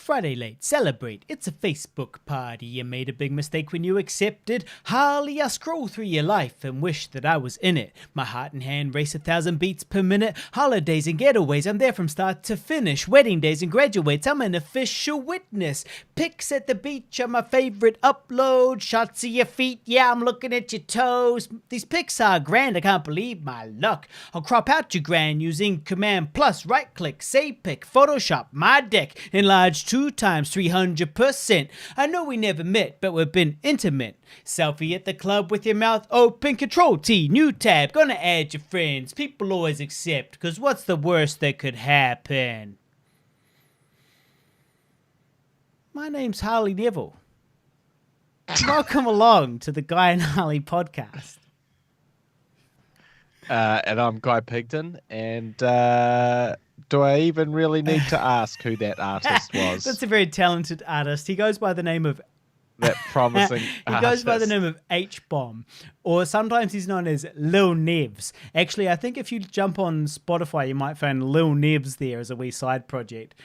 Friday late, celebrate, it's a Facebook party. You made a big mistake when you accepted Harley. I scroll through your life and wish that I was in it. My heart and hand race 1,000 beats per minute. Holidays and getaways, I'm there from start to finish. Wedding days and graduates, I'm an official witness. Pics at the beach are my favorite upload. Shots of your feet, yeah, I'm looking at your toes. These pics are grand, I can't believe my luck. I'll crop out your grand using Command Plus, right click, say pic, Photoshop my deck, enlarge 2 times 300%. I know we never met, but we've been intimate. Selfie at the club with your mouth open, Control T, new tab, gonna add your friends. People always accept, cause what's the worst that could happen? My name's Harley Neville. Welcome along to the Guy and Harley podcast. And I'm Guy Pigton, and do I even really need to ask who that artist was? That's a very talented artist. He goes by the name of... That promising He goes by the name of H-Bomb, or sometimes he's known as Lil Nevs. Actually, I think if you jump on Spotify, you might find Lil Nevs there as a wee side project.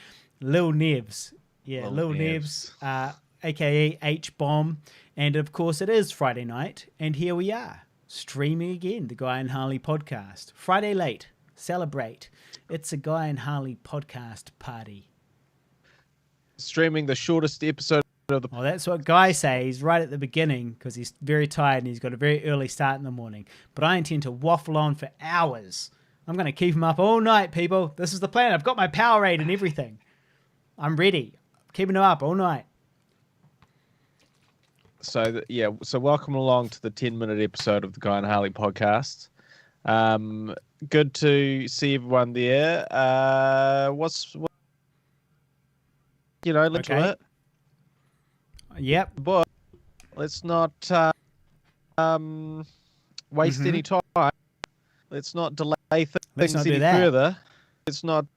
Lil Nevs. Yeah, Lil Nevs, a.k.a. H-Bomb. And, of course, it is Friday night, and here we are, streaming again, the Guy and Harley podcast. Friday late, celebrate. It's a Guy and Harley podcast party. Streaming the shortest episode of the... Well, that's what Guy says right at the beginning, because he's very tired and he's got a very early start in the morning. But I intend to waffle on for hours. I'm going to keep him up all night, people. This is the plan. I've got my Powerade and everything. I'm ready. I'm keeping him up all night. So welcome along to the 10-minute episode of the Guy and Harley podcast. Good to see everyone there. Let's do it. Yep. But let's not waste any time. Let's not delay things any further. Let's not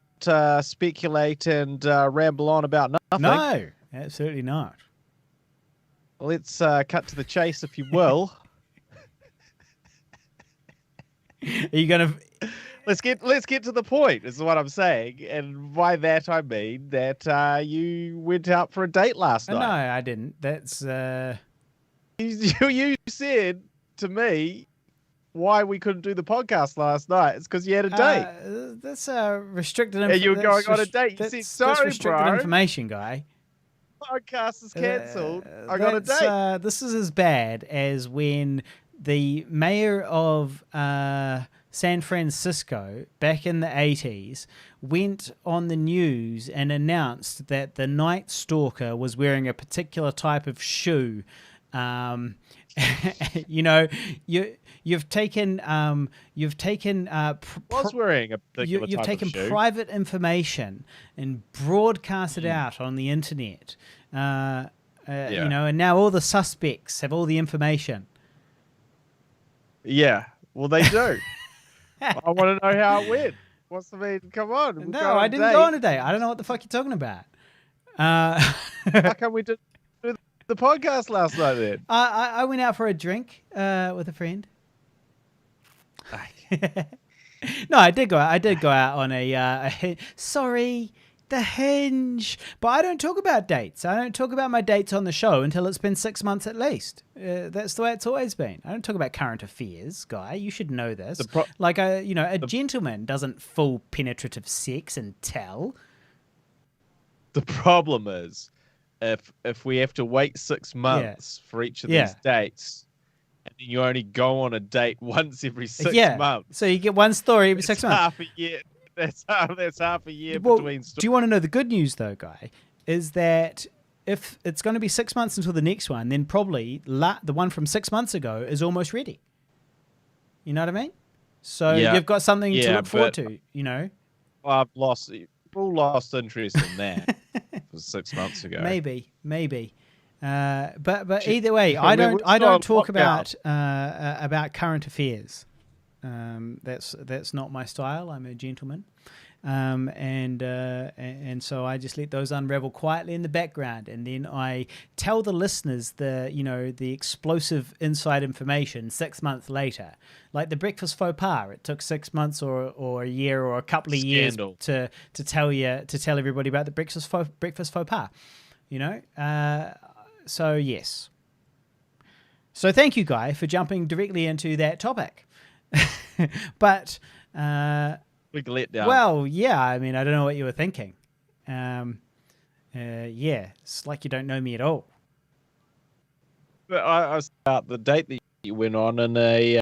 speculate and ramble on about nothing. No, absolutely not. Let's cut to the chase, if you will. Are you gonna? Let's get to the point. Is what I'm saying, and by that I mean that you went out for a date last night. No, I didn't. That's you said to me why we couldn't do the podcast last night. It's because you had a date. That's restricted information. And you were going on a date. You said, sorry, that's restricted bro. information, Guy. Podcast is cancelled. I got a date. This is as bad as when the mayor of San Francisco back in the 80s went on the news and announced that the Night Stalker was wearing a particular type of shoe. You've taken wearing a particular you've type taken of shoe. Private information and broadcast it out on the internet. And now all the suspects have all the information. Yeah, well, they do. I want to know how it went. What's the mean? Come on. No, I didn't go on a date. I don't know what the fuck you're talking about. How come we did the podcast last night then? I went out for a drink with a friend. No, I did go out. I did go out on the Hinge. But I don't talk about dates. I don't talk about my dates on the show until it's been 6 months at least. That's the way it's always been. I don't talk about current affairs, Guy. You should know this. A gentleman doesn't full penetrative sex and tell. The problem is, if we have to wait 6 months for each of these dates, and then you only go on a date once every 6 months. So you get one story every 6 months. Half a year. That's half a year between stories. Do you want to know the good news, though, Guy? Is that if it's going to be 6 months until the next one, then probably the one from 6 months ago is almost ready. You know what I mean? So you've got something to look forward to, you know? I've lost interest in that 6 months ago. Maybe. But either way, I don't talk about current affairs. That's not my style. I'm a gentleman. And so I just let those unravel quietly in the background, and then I tell the listeners the explosive inside information 6 months later, like the breakfast faux pas. It took 6 months or a year or a couple of Scandal. years to tell everybody about the breakfast faux pas. So yes. So thank you, Guy, for jumping directly into that topic. But big letdown. well, yeah, I mean, I don't know what you were thinking. Yeah, it's like you don't know me at all. But I was about the date that you went on in a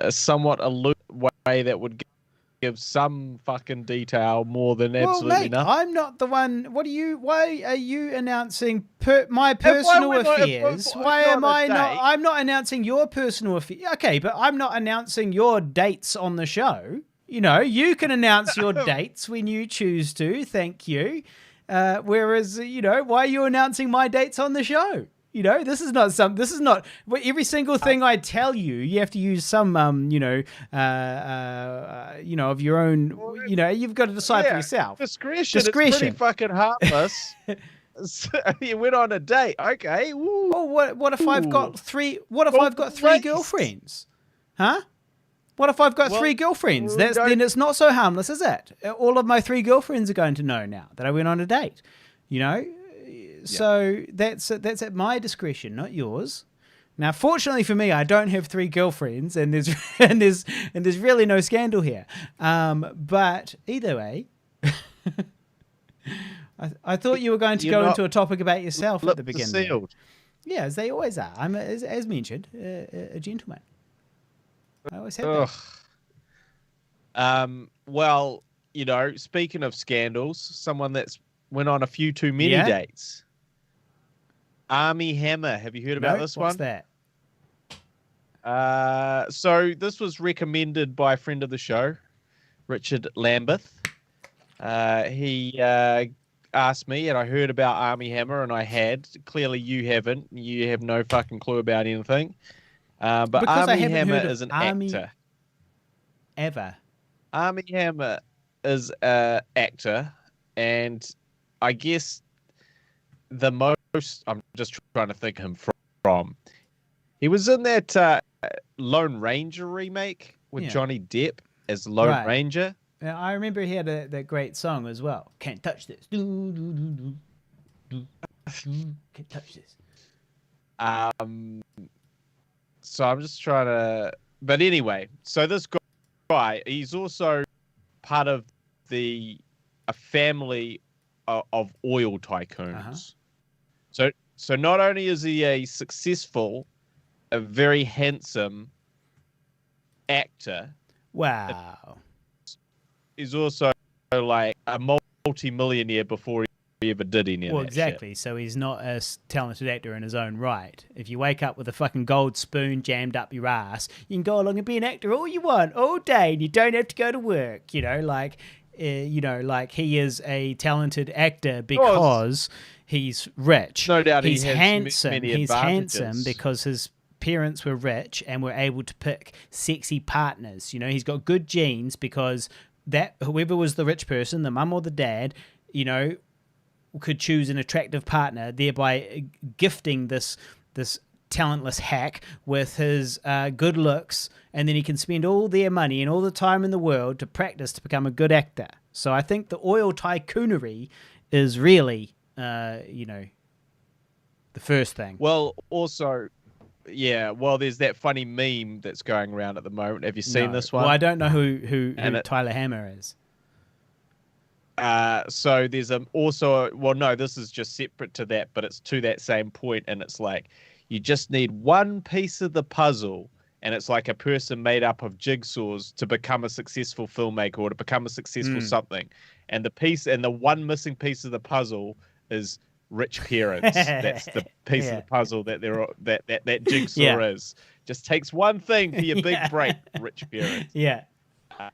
somewhat aloof way that would give some fucking detail more than absolutely nothing. I'm not the one. Why are you announcing my personal affairs? Why am I not? I'm not announcing your personal affairs. Okay, but I'm not announcing your dates on the show. You can announce your dates when you choose to. Thank you. Whereas, why are you announcing my dates on the show? This is not every single thing I tell you. You have to use some, of your own. You've got to decide for yourself. Discretion. It's pretty fucking heartless. You went on a date, okay? Woo. Oh, what if I've got three? What if I've got three girlfriends? Huh? What if I've got three girlfriends? Then it's not so harmless, is it? All of my three girlfriends are going to know now that I went on a date. So that's at my discretion, not yours. Now, fortunately for me, I don't have three girlfriends, and there's really no scandal here. But either way, I thought you were going to go into a topic about yourself at the beginning. Yeah, as they always are. I'm, as mentioned, a gentleman. I always have that. Well, speaking of scandals, someone that's went on a few too many dates. Armie Hammer. Have you heard about this one? What's that? So this was recommended by a friend of the show, Richard Lambeth. He asked me, and I heard about Armie Hammer, and I had. Clearly, you haven't. You have no fucking clue about anything. But because Armie Hammer is an actor. Ever. Armie Hammer is an actor, and I guess the most I'm just trying to think of him from. He was in that Lone Ranger remake with Johnny Depp as Lone Ranger. Yeah, I remember he had that great song as well. Can't touch this. Can't touch this. So I'm just trying to. But anyway, so this guy, he's also part of a family of oil tycoons. So not only is he a successful, a very handsome actor. Wow. He's also like a multi-millionaire before he ever did any of that. Well, exactly. Shit. So he's not a talented actor in his own right. If you wake up with a fucking gold spoon jammed up your ass, you can go along and be an actor all you want all day, and you don't have to go to work. Like he is a talented actor because he's rich. No doubt he's handsome. Many he's advantages. handsome because his parents were rich and were able to pick sexy partners. He's got good genes because that whoever was the rich person, the mum or the dad, could choose an attractive partner, thereby gifting this talentless hack with his good looks, and then he can spend all their money and all the time in the world to practice to become a good actor. So I think the oil tycoonery is really, the first thing. Well, also, there's that funny meme that's going around at the moment. Have you seen this one? Well, I don't know who Tyler Hammer is. So there's this is just separate to that, but it's to that same point, and it's like you just need one piece of the puzzle, and it's like a person made up of jigsaws to become a successful filmmaker or to become a successful something, and the one missing piece of the puzzle is rich parents. That's the piece of the puzzle that that jigsaw is. Just takes one thing for your big break, rich parents. Yeah.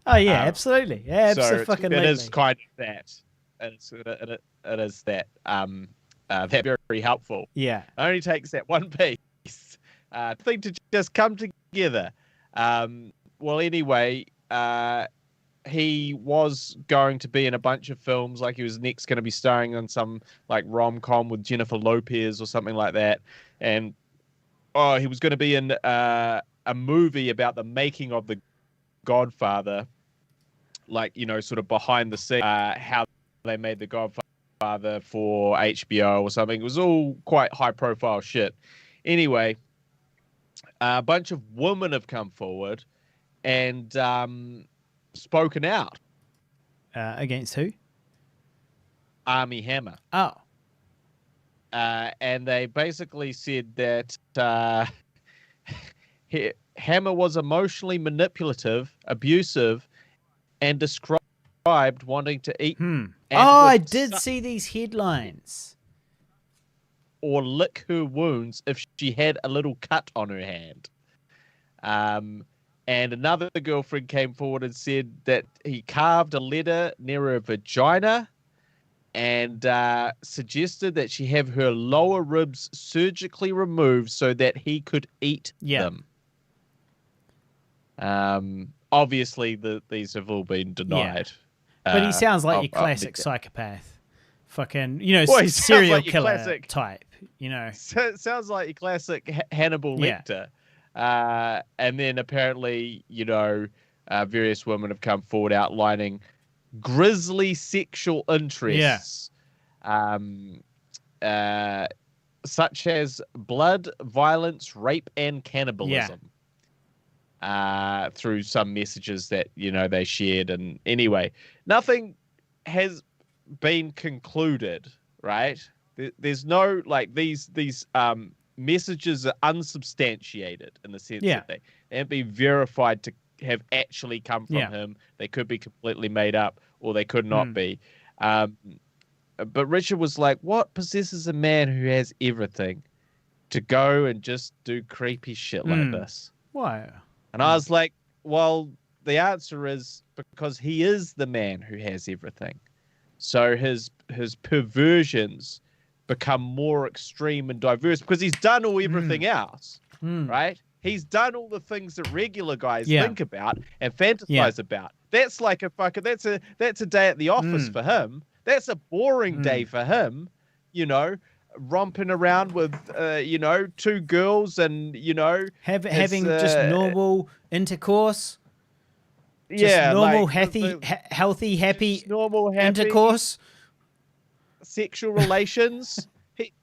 Oh yeah, absolutely. Yeah, absolutely. It is kind of that. It is that. That's very helpful. Yeah. It only takes that one piece thing to just come together. Well, anyway, he was going to be in a bunch of films. Like he was next going to be starring in some like rom-com with Jennifer Lopez or something like that. And he was going to be in a movie about the making of The Godfather, like, you know, sort of behind the scenes, how they made The Godfather for HBO or something. It was all quite high-profile shit. Anyway, a bunch of women have come forward and spoken out. Against who? Armie Hammer. Oh. And they basically said that Hammer was emotionally manipulative, abusive, and described wanting to eat. Oh, I did see these headlines. Or lick her wounds if she had a little cut on her hand. And another girlfriend came forward and said that he carved a letter near her vagina and suggested that she have her lower ribs surgically removed so that he could eat them. Obviously, these have all been denied. Yeah. But he sounds like your classic psychopath. Fucking, you know, serial like killer classic, type, you know. Sounds like your classic Hannibal Lecter. And then apparently, you know, various women have come forward outlining grisly sexual interests, such as blood, violence, rape, and cannibalism. Through some messages that, you know, they shared. And anyway, nothing has been concluded, right? There's no, like, these messages are unsubstantiated in the sense that they haven't been verified to have actually come from him. They could be completely made up, or they could not be. But Richard was like, what possesses a man who has everything to go and just do creepy shit like this? Why? And I was like, well, the answer is because he is the man who has everything. So his perversions become more extreme and diverse because he's done everything else, right? He's done all the things that regular guys think about and fantasize about. That's like that's a day at the office for him. That's a boring day for him, you know, romping around with, you know, two girls and, you know, having just normal intercourse. Just normal, like, healthy, happy, normal, happy intercourse. Sexual relations.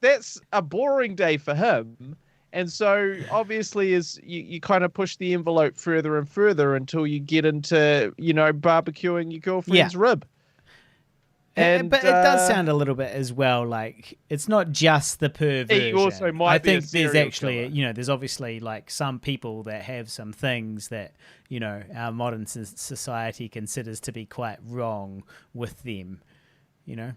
That's a boring day for him. And so obviously you kind of push the envelope further and further until you get into, you know, barbecuing your girlfriend's rib. But it does sound a little bit as well like it's not just the perversion. He also might I be think a there's serial actually, killer. you know, there's obviously like some people that have some things that, you know, our modern society considers to be quite wrong with them, you know.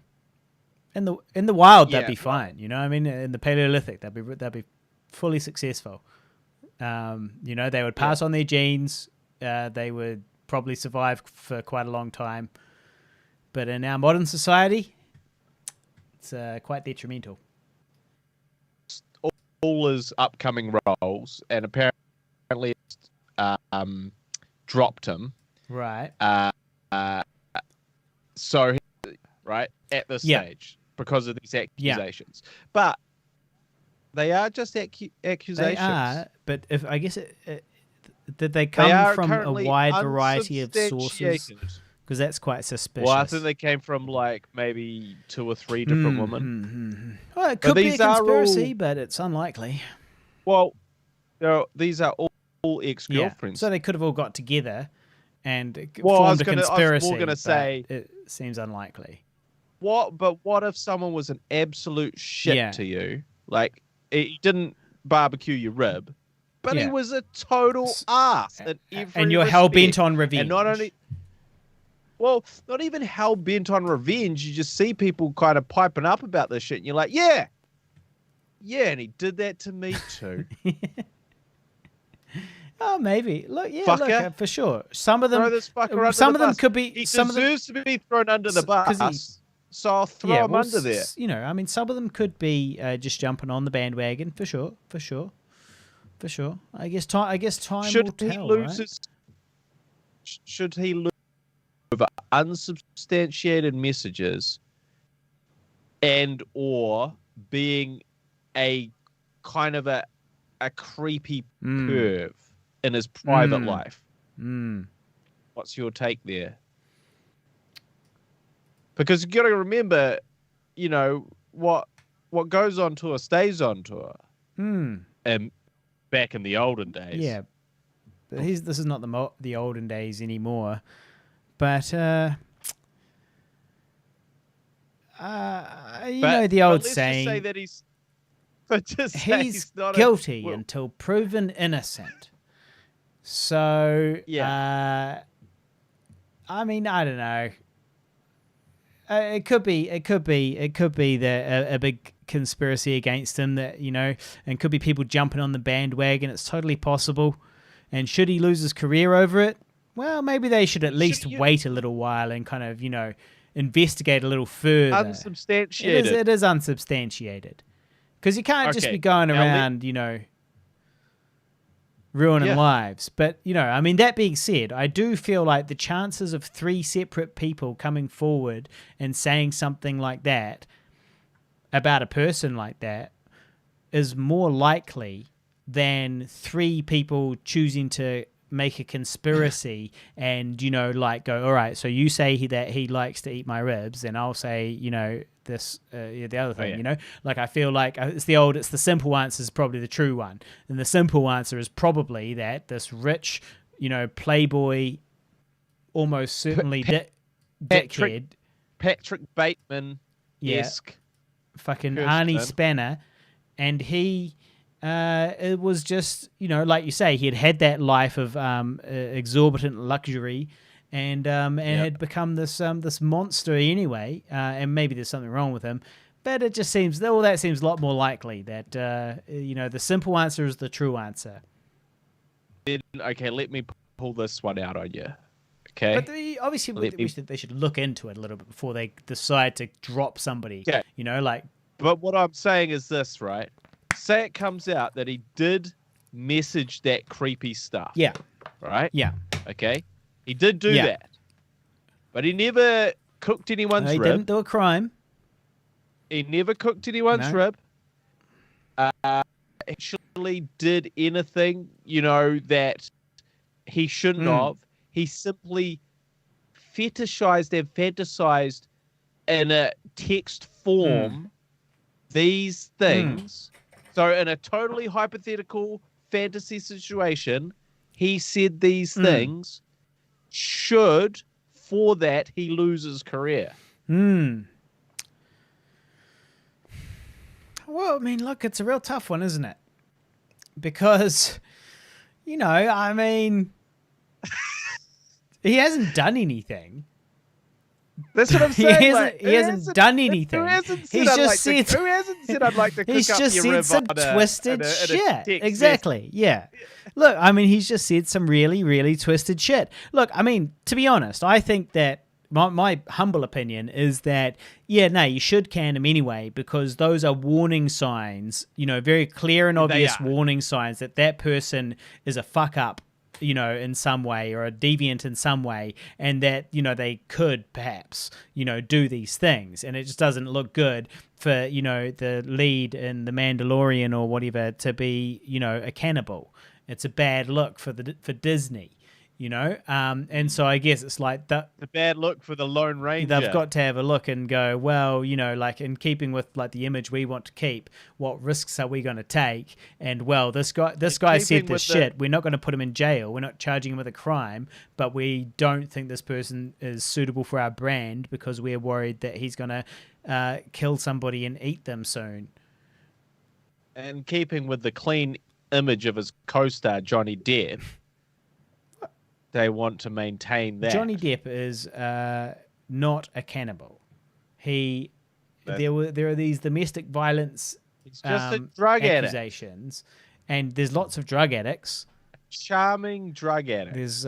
In the wild, they'd be fine, you know. I mean, in the Paleolithic, they'd be fully successful. You know, they would pass on their genes. They would probably survive for quite a long time. But in our modern society, it's quite detrimental. All his upcoming roles, and apparently dropped him. Right. So, right, at this stage, because of these accusations. But they are just accusations. They are, but if I guess did they come from a wide variety of sources? Because that's quite suspicious. Well, I think they came from like maybe 2 or 3 different women. Well, it could be a conspiracy, but it's unlikely. Well, these are all ex-girlfriends. So they could have all got together and formed a conspiracy. I was more going to say it seems unlikely. But what if someone was an absolute shit to you? Like, he didn't barbecue your rib, but he was a total ass in every and you're hell bent on revenge. And not only... Well, not even hell bent on revenge. You just see people kind of piping up about this shit, and you're like, yeah, and he did that to me too. Oh, maybe. Look, for sure. Some of them, throw this fucker some of them bus. could be. He deserves to be thrown under the bus, so I'll throw him under there. You know, I mean, some of them could be just jumping on the bandwagon for sure. I guess time. Should will he tell, lose right? his? Should he lose unsubstantiated messages and or being a kind of a creepy perv in his private life. What's your take there? Because you got to remember, you know, what goes on tour stays on tour. And back in the olden days. Yeah. But this is not the olden days anymore. But know the old saying. Just say that he's guilty until proven innocent. So yeah. I mean, I don't know. It could be that a big conspiracy against him, that, you know, and could be people jumping on the bandwagon. It's totally possible. And should he lose his career over it? Well, maybe they should at least wait a little while and kind of, you know, investigate a little further. Unsubstantiated. It is unsubstantiated. Because you can't just be going around, you know, ruining lives. But, you know, I mean, that being said, I do feel like the chances of 3 separate people coming forward and saying something like that about a person like that is more likely than 3 people choosing to make a conspiracy and, you know, like go, all right, so you say that he likes to eat my ribs, and I'll say, you know, this the other thing. You know, like, I feel like it's the simple answer is probably the true one, and the simple answer is probably that this rich, you know, playboy, almost certainly dickhead Patrick Bateman-esque fucking Arnie Spanner, and he it was just, you know, like you say, he had that life of exorbitant luxury, and had become this monster anyway, and maybe there's something wrong with him, but it just seems a lot more likely that you know, the simple answer is the true answer. Then, okay, let me pull this one out on you. Okay, but obviously they should look into it a little bit before they decide to drop somebody. Yeah. You know, like. But what I'm saying is this, right? Say it comes out that he did message that creepy stuff. Yeah. Right? Yeah. Okay. He did do that. But he never cooked anyone's rib. He didn't do a crime. He never cooked anyone's rib. Actually did anything, you know, that he shouldn't have. He simply fetishized and fantasized in a text form these things. So in a totally hypothetical fantasy situation, he said these things. Should, for that, he lose his career? Well, I mean, look, it's a real tough one, isn't it? Because, you know, I mean, he hasn't done anything. That's what I'm saying. He hasn't done anything. Who hasn't said I'd like to cook he's up just your said rib some twisted shit. Exactly. Yeah. Look, I mean, he's just said some really, really twisted shit. Look, I mean, to be honest, I think that my humble opinion is that, you should can him anyway, because those are warning signs, you know, very clear and obvious warning signs that person is a fuck up, you know, in some way, or a deviant in some way, and that, you know, they could perhaps, you know, do these things, and it just doesn't look good for, you know, the lead in The Mandalorian or whatever to be, you know, a cannibal. It's a bad look for Disney, you know, and so I guess it's like the bad look for the Lone Ranger. They've got to have a look and go, well, you know, like, in keeping with like the image we want to keep, what risks are we going to take? And well, this guy said this shit. We're not going to put him in jail. We're not charging him with a crime, but we don't think this person is suitable for our brand because we're worried that he's going to kill somebody and eat them soon. And keeping with the clean image of his co-star Johnny Depp, they want to maintain that. Johnny Depp is not a cannibal. There are these domestic violence a drug accusations, and there's lots of drug addicts. Charming drug addict. There's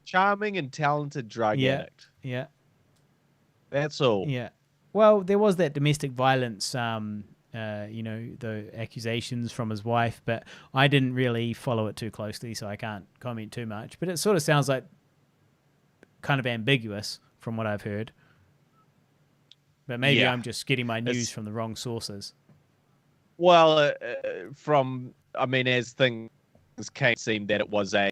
charming and talented drug addict. Yeah. That's all. Yeah. Well, there was that domestic violence you know, the accusations from his wife, but I didn't really follow it too closely, so I can't comment too much. But it sort of sounds like kind of ambiguous from what I've heard. But maybe I'm just getting my news from the wrong sources. Well, as things came, it seemed that it was a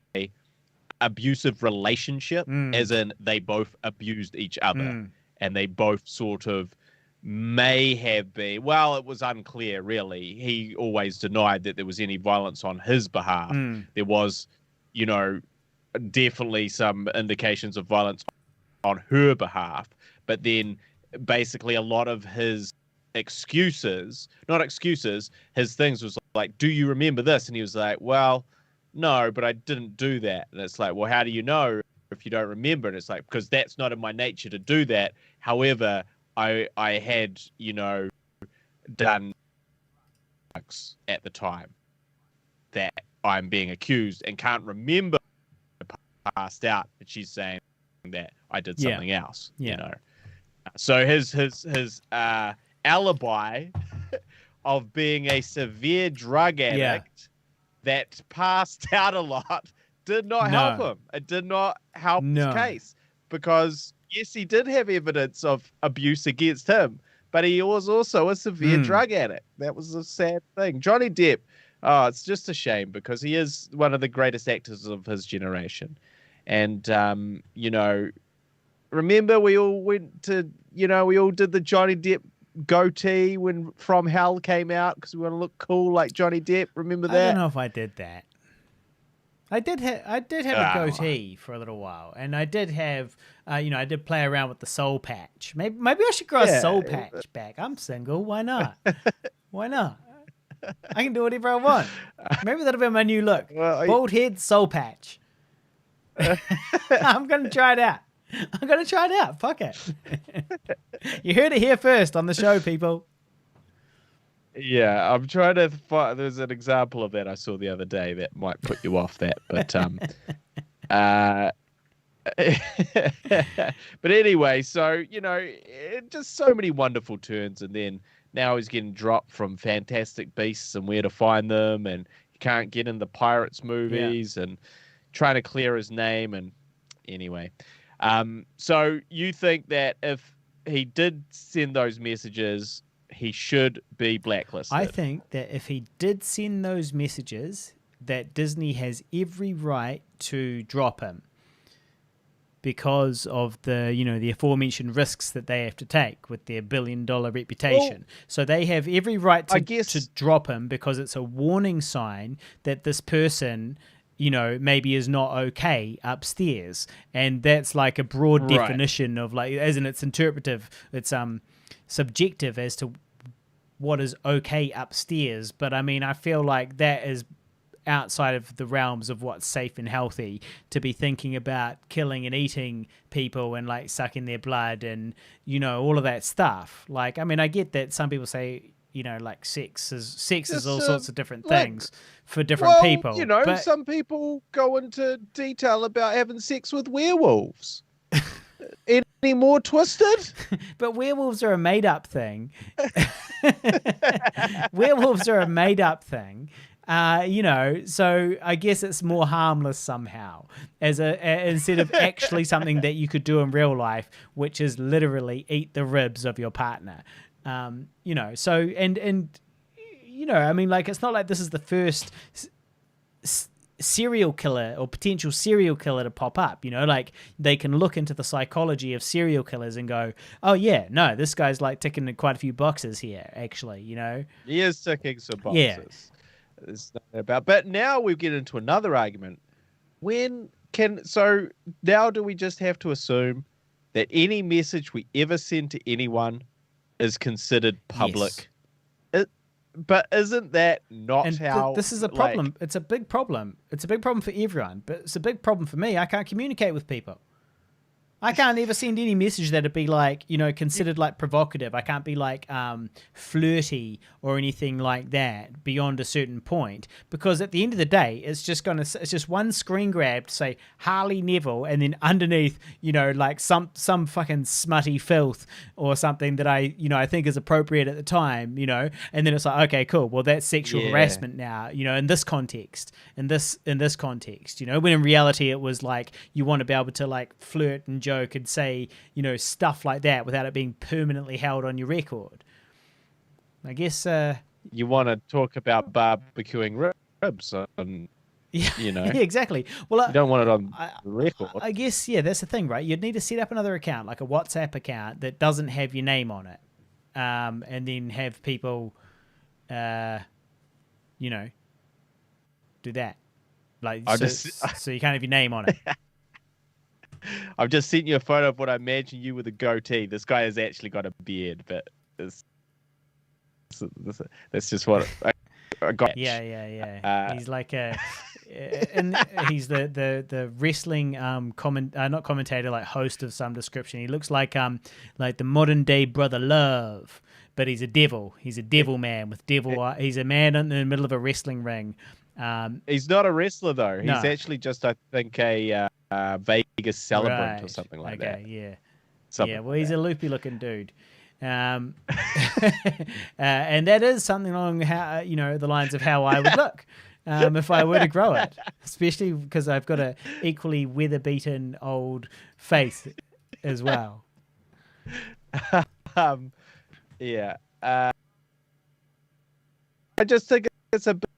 abusive relationship, as in they both abused each other, and they both sort of may have been. Well, it was unclear, really. He always denied that there was any violence on his behalf. There was, definitely some indications of violence on her behalf, but then basically a lot of his his things was like, do you remember this? And he was like, well, no, but I didn't do that. And it's like, well, how do you know if you don't remember? And it's like, because that's not in my nature to do that. However, I had, done drugs at the time that I'm being accused and can't remember, passed out. And she's saying that I did something else, So his alibi of being a severe drug addict that passed out a lot did not help him. It did not help his case, because yes, he did have evidence of abuse against him, but he was also a severe drug addict. That was a sad thing. Johnny Depp, it's just a shame, because he is one of the greatest actors of his generation. And, remember we all went to, we all did the Johnny Depp goatee when From Hell came out because we want to look cool like Johnny Depp. Remember that? I don't know if I did that. I did have a goatee for a little while, and I did have, I did play around with the soul patch. Maybe I should grow a soul patch back. I'm single. Why not? Why not? I can do whatever I want. Maybe that'll be my new look. Well, bald head, soul patch. I'm gonna try it out. Fuck it. You heard it here first on the show, people. Yeah, I'm trying to find. There's an example of that I saw the other day that might put you off that, but but anyway, so just so many wonderful turns, and then now he's getting dropped from Fantastic Beasts and Where to Find Them, and he can't get in the Pirates movies, and trying to clear his name, and anyway, so you think that if he did send those messages, he should be blacklisted? I think that if he did send those messages, that Disney has every right to drop him because of the, the aforementioned risks that they have to take with their billion-dollar reputation. So they have every right to drop him, because it's a warning sign that this person, maybe is not okay upstairs. And that's like a broad definition of, like, as in it's interpretive, it's subjective as to what is okay upstairs. But I mean, I feel like that is outside of the realms of what's safe and healthy to be thinking about killing and eating people and like sucking their blood and, all of that stuff. Like, I mean, I get that some people say, like sex is all sorts of different things for different people. But some people go into detail about having sex with werewolves. Any more twisted? But werewolves are a made-up thing. Werewolves are a made-up thing. So I guess it's more harmless somehow, instead of actually something that you could do in real life, which is literally eat the ribs of your partner. So I mean, like, it's not like this is the first serial killer or potential serial killer to pop up. Like, they can look into the psychology of serial killers and go, oh yeah, no, this guy's like ticking quite a few boxes here, actually. He is ticking some boxes. There's nothing about. But now we get into another argument. So now do we just have to assume that any message we ever send to anyone is considered public? Yes. But isn't that not how... This is a problem. It's a big problem. It's a big problem for everyone, but it's a big problem for me. I can't communicate with people. I can't ever send any message that'd be like, considered like provocative. I can't be like flirty or anything like that beyond a certain point, because at the end of the day, it's just one screen grab to say Harley Neville, and then underneath, like some fucking smutty filth or something that I think is appropriate at the time, and then it's like, okay, cool. Well, that's sexual harassment now, in this context, when in reality it was like you want to be able to like flirt and joke and say, stuff like that without it being permanently held on your record. I guess you want to talk about barbecuing ribs on, yeah, exactly. Well, you don't want it on the record. I guess, that's the thing, right? You'd need to set up another account, like a WhatsApp account that doesn't have your name on it, and then have people, do that. Like, so you can't have your name on it. I've just sent you a photo of what I imagine you with a goatee. This guy has actually got a beard, but that's just what I got. Yeah. He's like and he's the wrestling not commentator, like host of some description. He looks like the modern day Brother Love, but he's a devil. He's a devil man with devil. He's a man in the middle of a wrestling ring. He's not a wrestler though. He's No. actually just, I think, a Vegas celebrant or something like that. Yeah. Something Well, like he's that. a loopy looking dude. And that is something along how the lines of how I would look if I were to grow it, especially because I've got a equally weather-beaten old face as well. Yeah. I just think it's a bit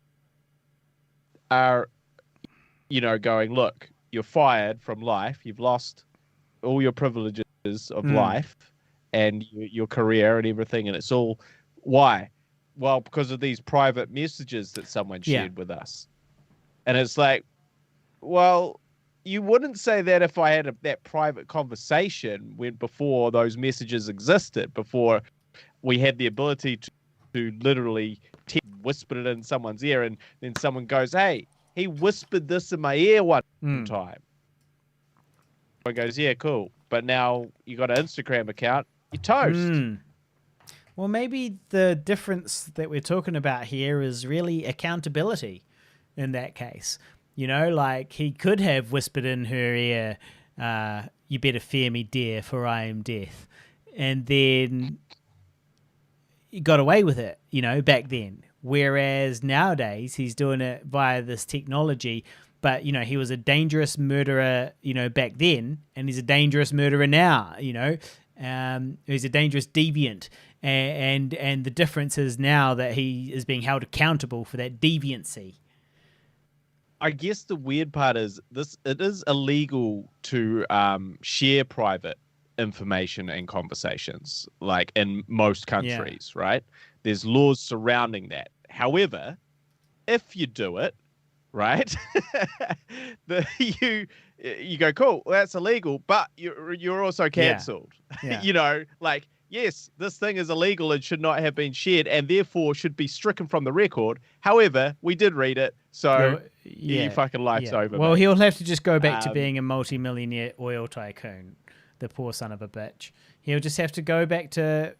going, look, you're fired from life. You've lost all your privileges of life and your career and everything. And it's all, why? Well, because of these private messages that someone shared with us. And it's like, well, you wouldn't say that if I had that private conversation before those messages existed, before we had the ability to literally whisper it in someone's ear, and then someone goes, hey, he whispered this in my ear one time. One goes, yeah, cool. But now you got an Instagram account, you're toast. Well, maybe the difference that we're talking about here is really accountability in that case. Like he could have whispered in her ear, you better fear me, dear, for I am death. And then he got away with it, back then. Whereas nowadays he's doing it via this technology. But, he was a dangerous murderer, back then, and he's a dangerous murderer now, he's a dangerous deviant. And the difference is now that he is being held accountable for that deviancy. I guess the weird part is it is illegal to share private information and conversations, like in most countries, right? There's laws surrounding that. However, if you do it, right, you go, cool, well, that's illegal, but you're also cancelled. Like, yes, this thing is illegal and should not have been shared and therefore should be stricken from the record. However, we did read it, so your fucking life's over. Well, he'll have to just go back to being a multi-millionaire oil tycoon, the poor son of a bitch. He'll just have to go back to,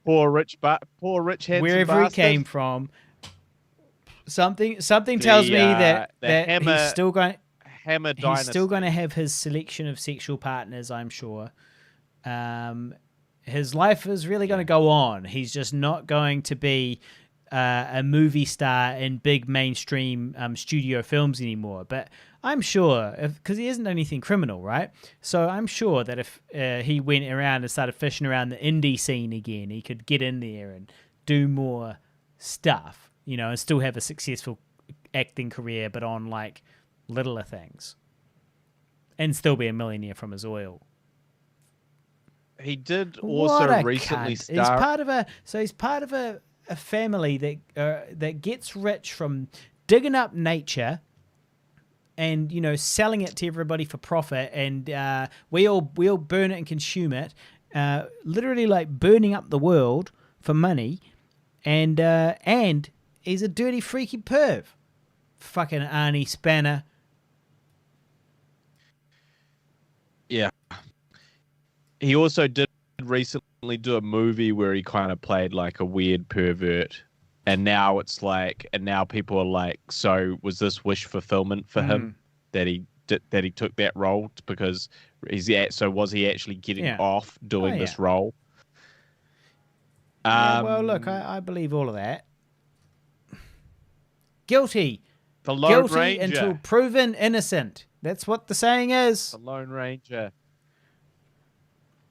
poor rich handsome wherever bastard. he came from. Something tells me that he's still going. Hammer He's Dynasty. still going to have his selection of sexual partners, I'm sure. His life is really going to go on. He's just not going to be a movie star in big mainstream studio films anymore. But I'm sure, because he hasn't done anything criminal, right? So I'm sure that if he went around and started fishing around the indie scene again, he could get in there and do more stuff, and still have a successful acting career, but on like littler things, and still be a millionaire from his oil. He did also recently star. He's part of a family that gets rich from digging up nature and selling it to everybody for profit, and we all burn it and consume it, literally like burning up the world for money, and he's a dirty freaky perv, fucking Arnie Spanner. Yeah, he also did recently do a movie where he kind of played like a weird pervert, and now it's like, and now people are like, so was this wish fulfillment for him that he took that role because so was he actually getting off doing this role? Yeah, well, look, I believe all of that. Guilty. The Lone Guilty Ranger. until proven innocent. That's what the saying is. The Lone Ranger.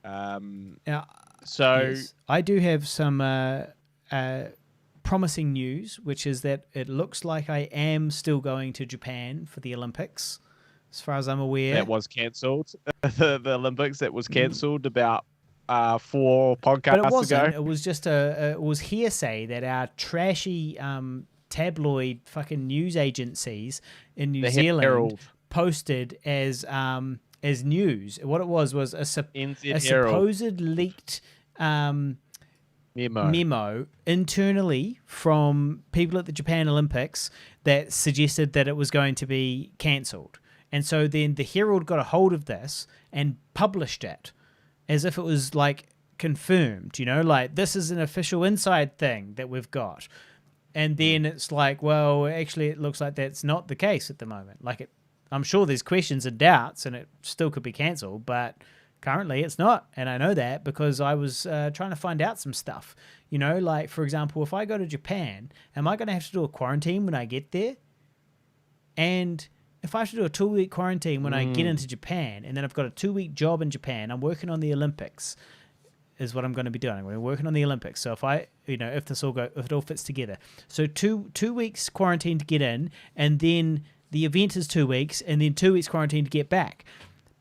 Now, so yes, I do have some promising news, which is that it looks like I am still going to Japan for the Olympics, as far as I'm aware. That was cancelled. the Olympics, that was cancelled about 4 podcasts but it wasn't. ago. It was just it was hearsay that our trashy tabloid fucking news agencies in New Zealand Herald posted as news. What it was a supposed leaked memo internally from people at the Japan Olympics that suggested that it was going to be cancelled. And so then the Herald got a hold of this and published it as if it was like confirmed, like this is an official inside thing that we've got. And then it's like, well, actually it looks like that's not the case at the moment. Like I'm sure there's questions and doubts and it still could be cancelled, but currently it's not. And I know that because I was trying to find out some stuff. Like, for example, if I go to Japan, am I going to have to do a quarantine when I get there? And if I have to do a 2-week quarantine when I get into Japan, and then I've got a 2-week job in Japan, I'm working on the Olympics, is what I'm going to be doing. I'm going to be working on the Olympics. So if if it all fits together. So two weeks quarantine to get in, and then the event is 2 weeks, and then 2 weeks quarantine to get back.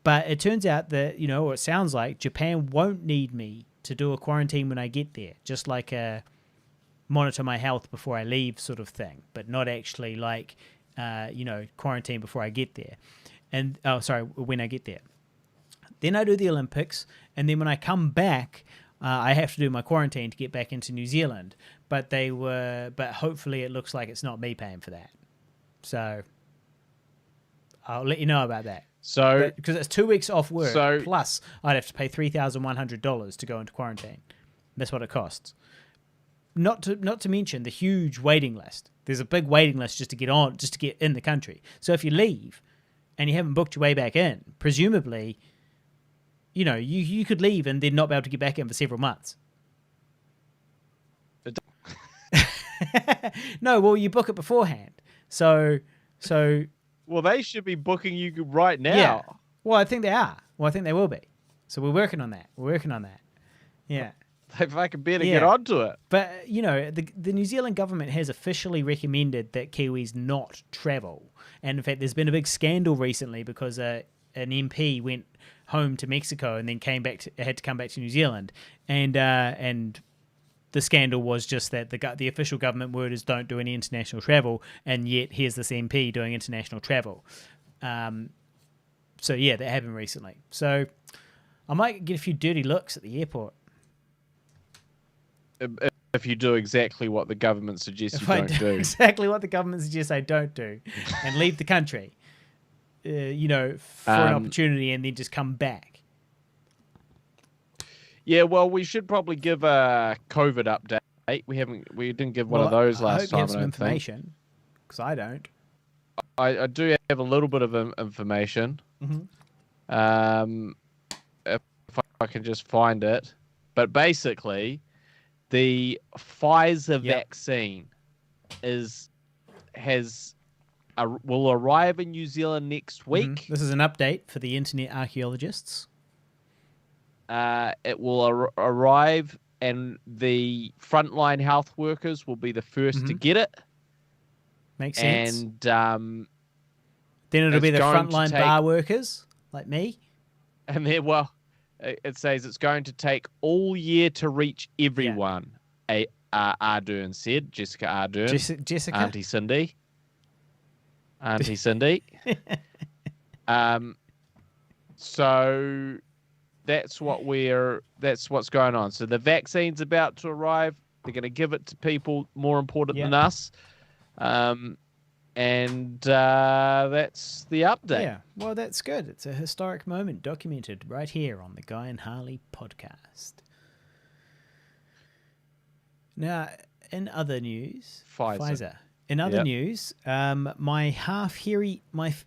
But it turns out that, or it sounds like Japan won't need me to do a quarantine when I get there, just like a monitor my health before I leave sort of thing, but not actually like, quarantine before I get there. And, when I get there. Then I do the Olympics, and then when I come back, I have to do my quarantine to get back into New Zealand. But hopefully it looks like it's not me paying for that. So I'll let you know about that. So because it's 2 weeks off work, plus I'd have to pay $3,100 to go into quarantine. That's what it costs. Not to mention the huge waiting list. There's a big waiting list just to get in the country. So if you leave and you haven't booked your way back in, presumably, you could leave and then not be able to get back in for several months. No, well, you book it beforehand. So. Well, they should be booking you right now. Yeah. Well, I think they are. Well, I think they will be. So we're working on that. Yeah. They fucking better get onto it. But, the New Zealand government has officially recommended that Kiwis not travel. And, in fact, there's been a big scandal recently because an MP went home to Mexico and then had to come back to New Zealand. And the scandal was just that the official government word is don't do any international travel, and yet here's this MP doing international travel. So, yeah, that happened recently. So I might get a few dirty looks at the airport. If you do exactly what the government suggests you don't do. Exactly what the government suggests I don't do, and leave the country, for an opportunity and then just come back. Yeah, well, we should probably give a COVID update. We didn't give one of those last time. I hope you have some information, because I don't. I do have a little bit of information. Mm-hmm. If I can just find it, but basically, the Pfizer vaccine will arrive in New Zealand next week. Mm-hmm. This is an update for the internet archaeologists. It will arrive, and the frontline health workers will be the first to get it. Makes sense. And then it'll be the frontline bar workers, like me. And then, it says it's going to take all year to reach everyone. Ardern said, Jessica Ardern. Jessica? Auntie Cindy. So that's what's going on. So the vaccine's about to arrive. They're going to give it to people more important than us. And that's the update. Yeah, well, that's good. It's a historic moment documented right here on the Guy and Harley podcast. Now, in other news, Pfizer. In other Yep. news, my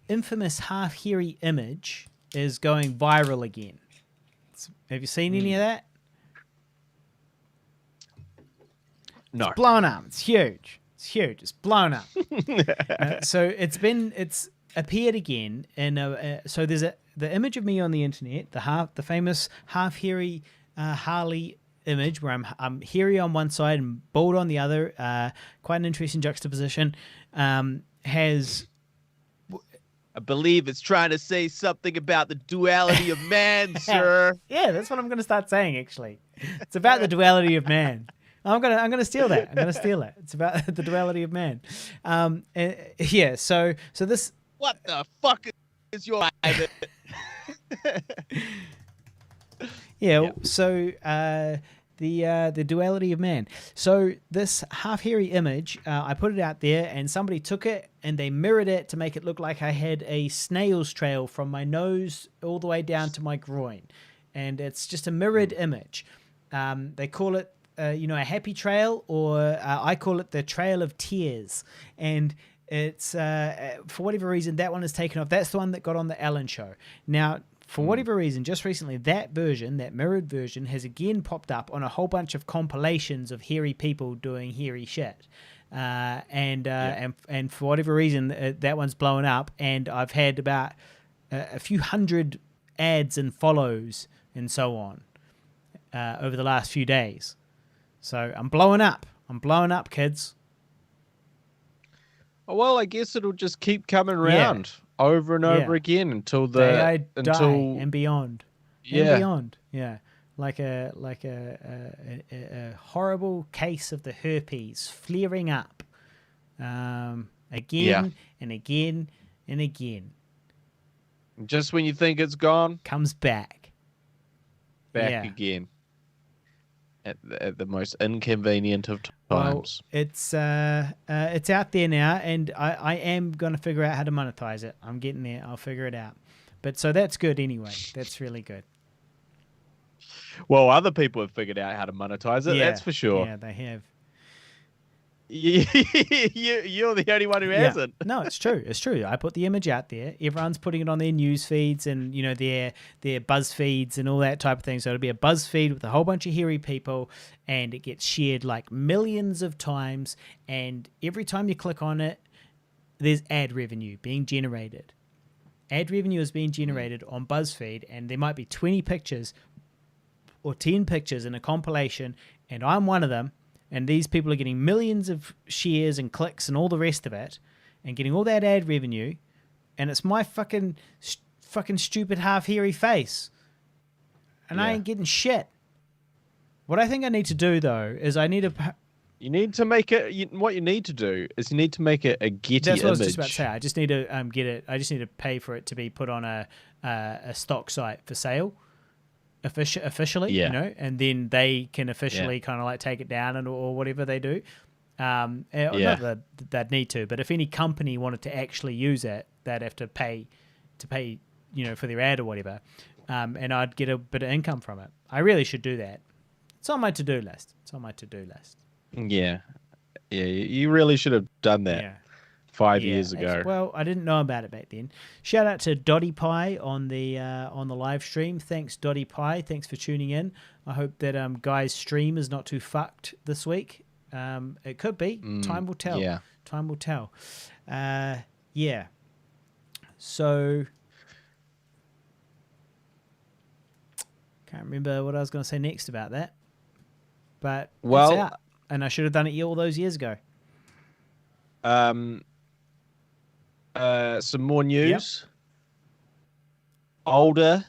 infamous half hairy image is going viral again. Have you seen any of that? No. It's blown up. It's huge. It's huge. It's blown up. So it's appeared again in so there's the image of me on the internet, the famous half hairy Harley image where I'm hairy on one side and bald on the other. Quite an interesting juxtaposition. Has I believe it's trying to say something about the duality of man, sir. Yeah, that's what I'm going to start saying. Actually, it's about the duality of man. I'm gonna steal that. I'm gonna steal it. It's about the duality of man. Yeah. So this. What the fuck is your? Yeah. So the duality of man. So this half hairy image, I put it out there, and somebody took it and they mirrored it to make it look like I had a snail's trail from my nose all the way down to my groin, and it's just a mirrored image. They call it. A happy trail, or I call it the Trail of Tears. And it's, for whatever reason, that one is taken off. That's the one that got on the Ellen Show. Now, for whatever reason, just recently, that mirrored version, has again popped up on a whole bunch of compilations of hairy people doing hairy shit. And for whatever reason, that one's blowing up. And I've had about a few hundred ads and follows and so on over the last few days. So I'm blowing up. I'm blowing up, kids. Well, I guess it'll just keep coming around over and over again until die and beyond. Yeah. And beyond. Yeah. Like a horrible case of the herpes flaring up. Again and again and again. Just when you think it's gone, comes back. Back again. At the most inconvenient of times. Well, it's out there now, and I am going to figure out how to monetize it. I'm getting there. I'll figure it out. But so that's good anyway. That's really good. Well, other people have figured out how to monetize it. That's for sure. Yeah, they have. You're the only one who hasn't. No, it's true. It's true. I put the image out there. Everyone's putting it on their news feeds and their buzz feeds and all that type of thing. So it'll be a buzz feed with a whole bunch of hairy people, and it gets shared like millions of times. And every time you click on it, there's ad revenue being generated. Ad revenue is being generated on BuzzFeed, and there might be 20 pictures or 10 pictures in a compilation, and I'm one of them. And these people are getting millions of shares and clicks and all the rest of it, and getting all that ad revenue, and it's my fucking stupid half hairy face, and I ain't getting shit. What I think I need to do though is you need to make it. What you need to do is you need to make it a Getty image. That's what I was just about to say. I just need to get it. I just need to pay for it to be put on a stock site for sale. Officially, and then they can officially kind of like take it down or whatever they do. Not that they'd need to, but if any company wanted to actually use it, they'd have to pay for their ad or whatever, and I'd get a bit of income from it. I really should do that. It's on my to-do list. Yeah, you really should have done that. Yeah. 5 years ago. Well, I didn't know about it back then. Shout out to Dottie Pie on the live stream. Thanks, Dottie Pie. Thanks for tuning in. I hope that Guy's stream is not too fucked this week. It could be. Time will tell. Yeah. Time will tell. Yeah. So can't remember what I was going to say next about that. But it's out, and I should have done it all those years ago. Some more news. Yep. Older,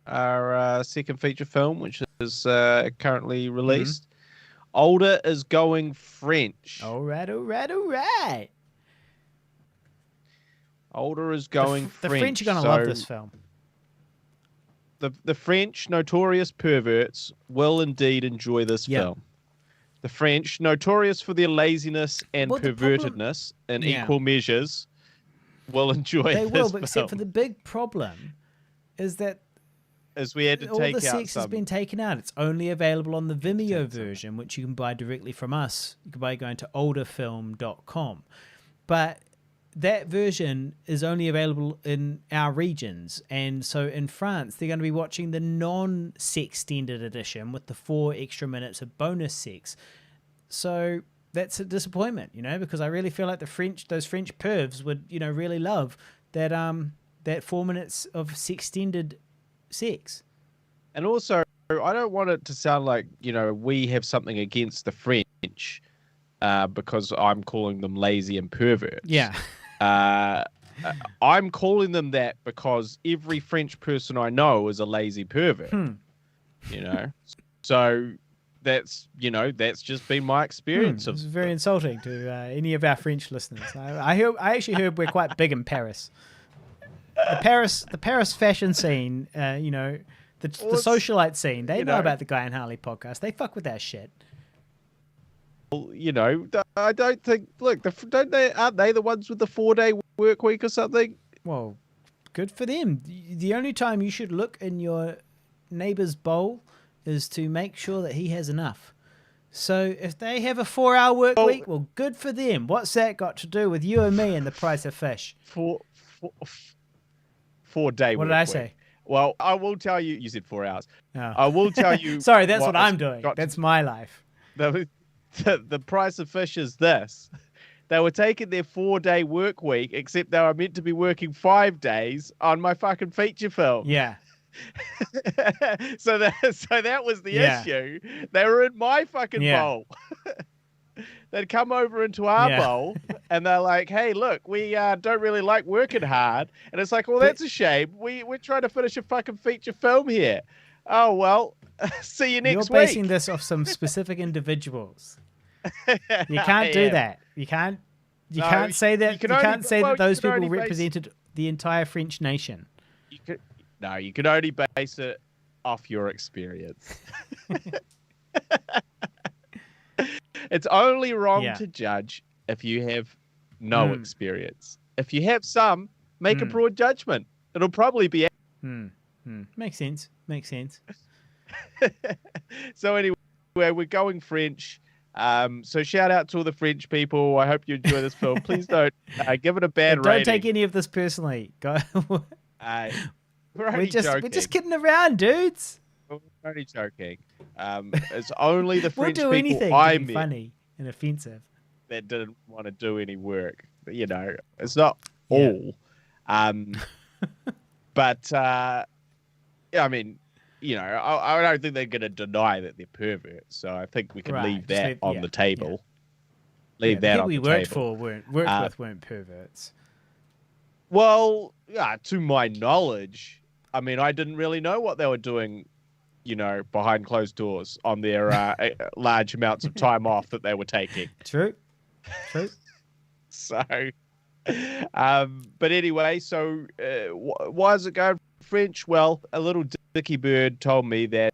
our second feature film, which is currently released. Older is going French. All right. Older is going French. The French are going to love this film. The French notorious perverts will indeed enjoy this film. The French, notorious for their laziness and Well, the problem, pervertedness in yeah, equal measures, will enjoy they will, this but except for film. the big problem is that As we had to all the take out sex has been taken out. It's only available on the Vimeo version, which you can buy directly from us. You can buy going to olderfilm.com. But that version is only available in our regions. And so in France, they're going to be watching the non-sextended edition with the 4 extra minutes of bonus sex. So that's a disappointment, you know, because I really feel like those French pervs would, you know, really love that that 4 minutes of extended sex. And also, I don't want it to sound like, you know, we have something against the French because I'm calling them lazy and perverts. Yeah. I'm calling them that because every French person I know is a lazy pervert. You know? So that's just been my experience. It's very insulting to any of our French listeners. I actually heard we're quite big in Paris. The Paris fashion scene, you know, the socialite scene, they know about the Guy and Harley podcast. They fuck with that shit. You know, I don't think. Look, aren't they the ones with the 4-day work week or something? Well, good for them. The only time you should look in your neighbor's bowl is to make sure that he has enough. So if they have a 4-hour work week, well, good for them. What's that got to do with you and me and the price of fish? 4-day. What did I say? Well, I will tell you. You said 4 hours. Oh. I will tell you. Sorry, that's what I'm doing. That's my life. The price of fish is this. They were taking their 4-day work week, except they were meant to be working 5 days on my fucking feature film. Yeah. So that was the issue. They were in my fucking bowl. They'd come over into our bowl and they're like, hey, look, we don't really like working hard. And it's like, well, that's a shame. We're trying to finish a fucking feature film here. Oh, well, see you next week. You're basing this off some specific individuals. You can't do that. You can't say that. You can't say that those people represented the entire French nation. You can only base it off your experience. It's only wrong to judge if you have no experience. If you have some, make a broad judgment. It'll probably be. Makes sense. So anyway, we're going French. So shout out to all the French people. I hope you enjoy this film. Please don't give it a bad rating. Don't take any of this personally. We're just kidding around, dudes. We're only joking. It's only the French we'll do people anything I to be met funny and offensive that didn't want to do any work. But, you know, it's not all. But I mean, you know, I don't think they're going to deny that they're perverts. So I think we can leave that on the table. Leave that on the table. The people we worked with weren't perverts. Well, to my knowledge, I mean, I didn't really know what they were doing, you know, behind closed doors on their large amounts of time off that they were taking. True. So, but anyway, so why is it going French? Well, a little dicky bird told me that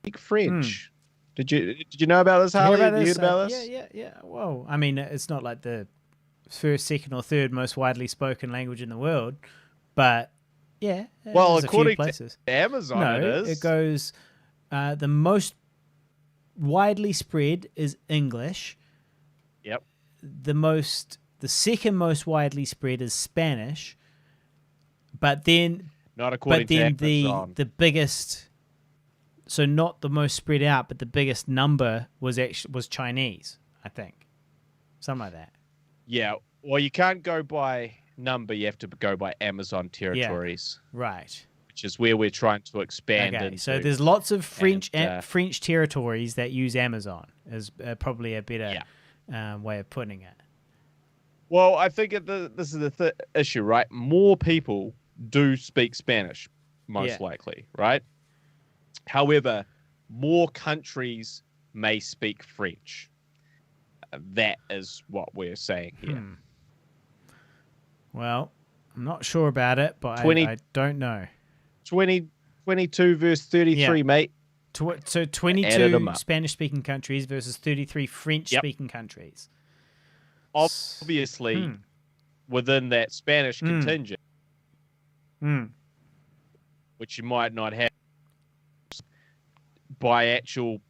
speak French. Did you know about this, Harley? Have you heard about this? Yeah. Well, I mean, it's not like the first, second, or third most widely spoken language in the world, but yeah. Well, according to Amazon, it is. It goes. The most widely spread is English. Yep. The second most widely spread is Spanish. But then, not according to Amazon. the biggest. So not the most spread out, but the biggest number was Chinese, I think, something like that. Yeah, well, you can't go by number. You have to go by Amazon territories. Yeah, right. Which is where we're trying to expand into. So there's lots of French territories that use Amazon, is probably a better way of putting it. Well, I think this is the issue, right? More people do speak Spanish, most likely, right? However, more countries may speak French. That is what we're saying here. Well, I'm not sure about it, but I don't know. 22 verse 33, mate. So Added 22 them up. Spanish-speaking countries versus 33 French-speaking countries. Obviously, within that Spanish contingent, which you might not have by actual,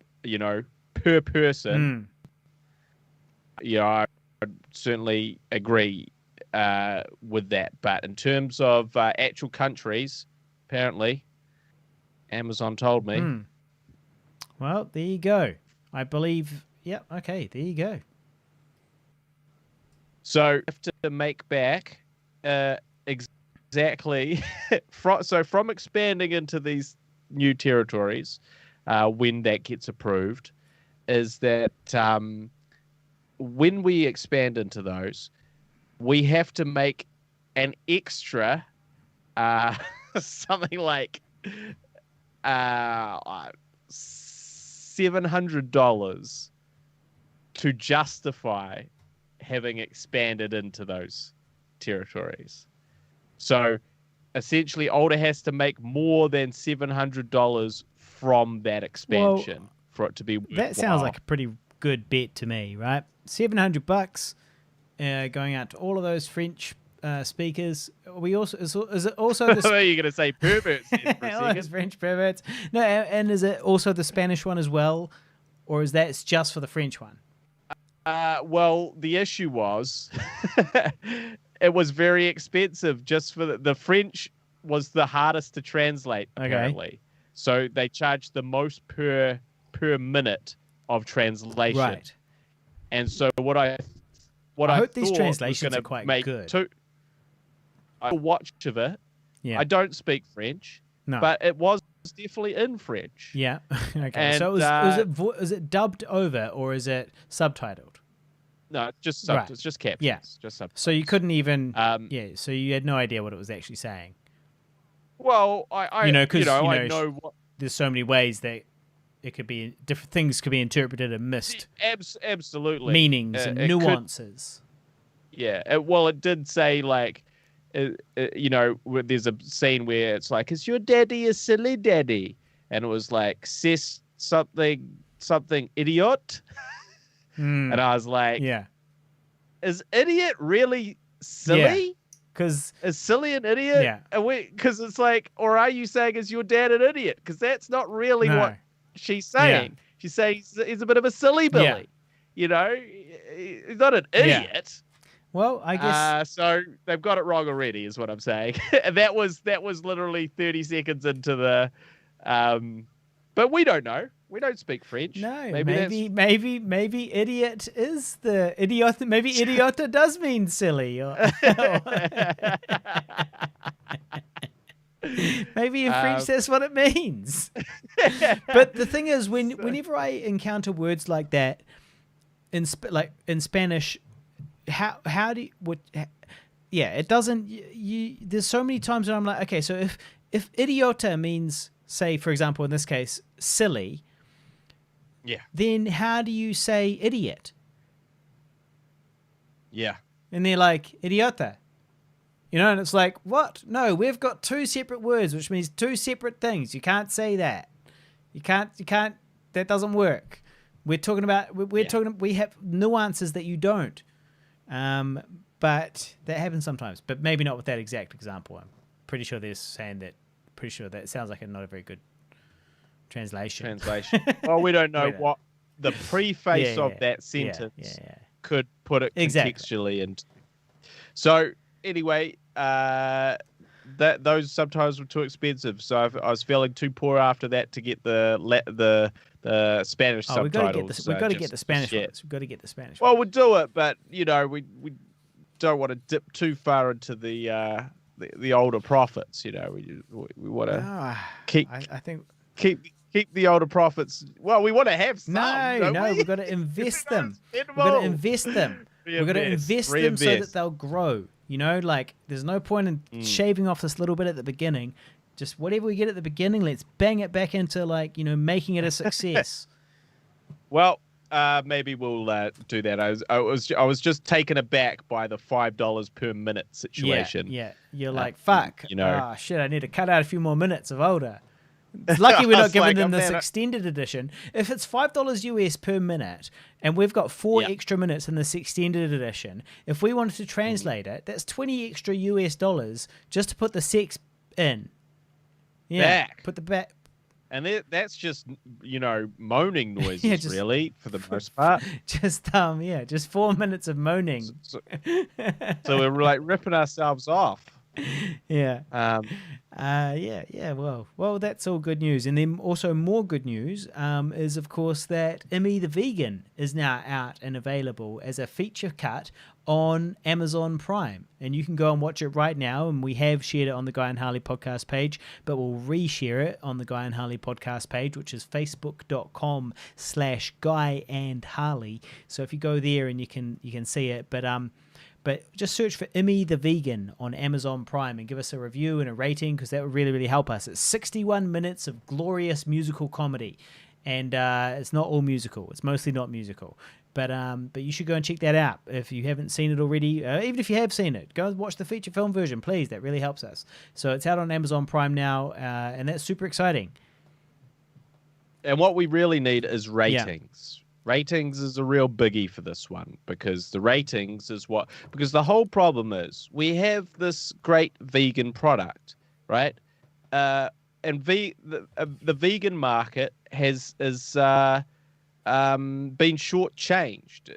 per person, I would certainly agree with that. But in terms of actual countries, apparently, Amazon told me. Well, there you go. I believe. Yeah. Okay. There you go. So you have to make back exactly from expanding into these new territories when that gets approved, is that when we expand into those, we have to make an extra something like $700 to justify having expanded into those territories. So essentially, Alder has to make more than $700 from that expansion for it to be worthwhile. That sounds like a pretty good bet to me, right? $700 going out to all of those French speakers. We also is it also the You're going to say perverts then for a all second. those French perverts? No, and is it also the Spanish one as well, or is that just for the French one? Well, the issue was it was very expensive just for the French was the hardest to translate, apparently. So they charged the most per minute of translation. Right. And so what I hope these thought translations was are quite make good. I watch of it. Yeah. I don't speak French, No. but it was definitely in French. Yeah. Okay. And, So is it dubbed over or is it subtitled? No, it's just Right. it's just captions. Yeah. Just subtitles. So you couldn't even. Yeah. So you had no idea what it was actually saying. Well, I know what. There's so many ways that it could be different things could be interpreted and missed. Absolutely. Meanings and nuances. It did say like, there's a scene where it's like, "Is your daddy a silly daddy?" And it was like, "Says something idiot." And I was like, is idiot really silly? Because is silly an idiot? Yeah. Because it's like, or are you saying is your dad an idiot? Because that's not really what she's saying. Yeah. She's saying he's a bit of a silly Billy. He's not an idiot. Well, I guess so they've got it wrong already, is what I'm saying. And that was literally 30 seconds into the, but we don't know. We don't speak French. No, maybe idiot is the idiot. Maybe idiota does mean silly. Maybe in French that's what it means. But the thing is, whenever I encounter words like that in Spanish, how do you, it doesn't. There's so many times where I'm like, okay, so if idiota means, say, for example, in this case, silly. Yeah. Then how do you say idiot? Yeah. And they're like, idiota. And it's like, what? No, we've got two separate words, which means two separate things. You can't say that. You can't, that doesn't work. We're talking about, we have nuances that you don't. But that happens sometimes, but maybe not with that exact example. I'm pretty sure they're saying that, that sounds like not a very good translation. Well, we don't know what the preface of that sentence could put it contextually. And so anyway, those subtitles were too expensive. So I was feeling too poor after that to get the Spanish subtitles. We've got to get the Spanish ones. We've got to get the Spanish. Well, we'll do it, but we don't want to dip too far into the older prophets. We want to keep the older prophets. Well, we want to have some. No, we've got to invest them. We've got to invest them. We've got to invest them so that they'll grow. There's no point in shaving off this little bit at the beginning. Just whatever we get at the beginning, let's bang it back into making it a success. Well, maybe we'll do that. I was just taken aback by the $5 per minute situation. Yeah. You're like, fuck. Shit, I need to cut out a few more minutes of older. It's lucky we're I not was giving like, them oh, this man, extended edition. If it's $5 US per minute, and we've got 4 Yeah. extra minutes in this extended edition, if we wanted to translate it, that's 20 extra US dollars just to put the sex in. Yeah, back. put the back. And that's just, moaning noises, Yeah, just- really, for the most part. Just 4 minutes of moaning. So, so we're like ripping ourselves off. Yeah. Um, Yeah. Well, that's all good news. And then also more good news is, of course, that Immi the Vegan is now out and available as a feature cut on Amazon Prime. And you can go and watch it right now. And we have shared it on the Guy and Harley podcast page, but we'll reshare it on the Guy and Harley podcast page, which is facebook.com/Guy and Harley. So if you go there and you can see it, but just search for Immi the Vegan on Amazon Prime and give us a review and a rating, because that would really, really help us. It's 61 minutes of glorious musical comedy. And it's not all musical. It's mostly not musical. But you should go and check that out if you haven't seen it already. Even if you have seen it, go and watch the feature film version, please. That really helps us. So it's out on Amazon Prime now, and that's super exciting. and what we really need is ratings. Yeah. Ratings is a real biggie for this one, because the ratings is because the whole problem is we have this great vegan product, right? And the vegan market is been shortchanged.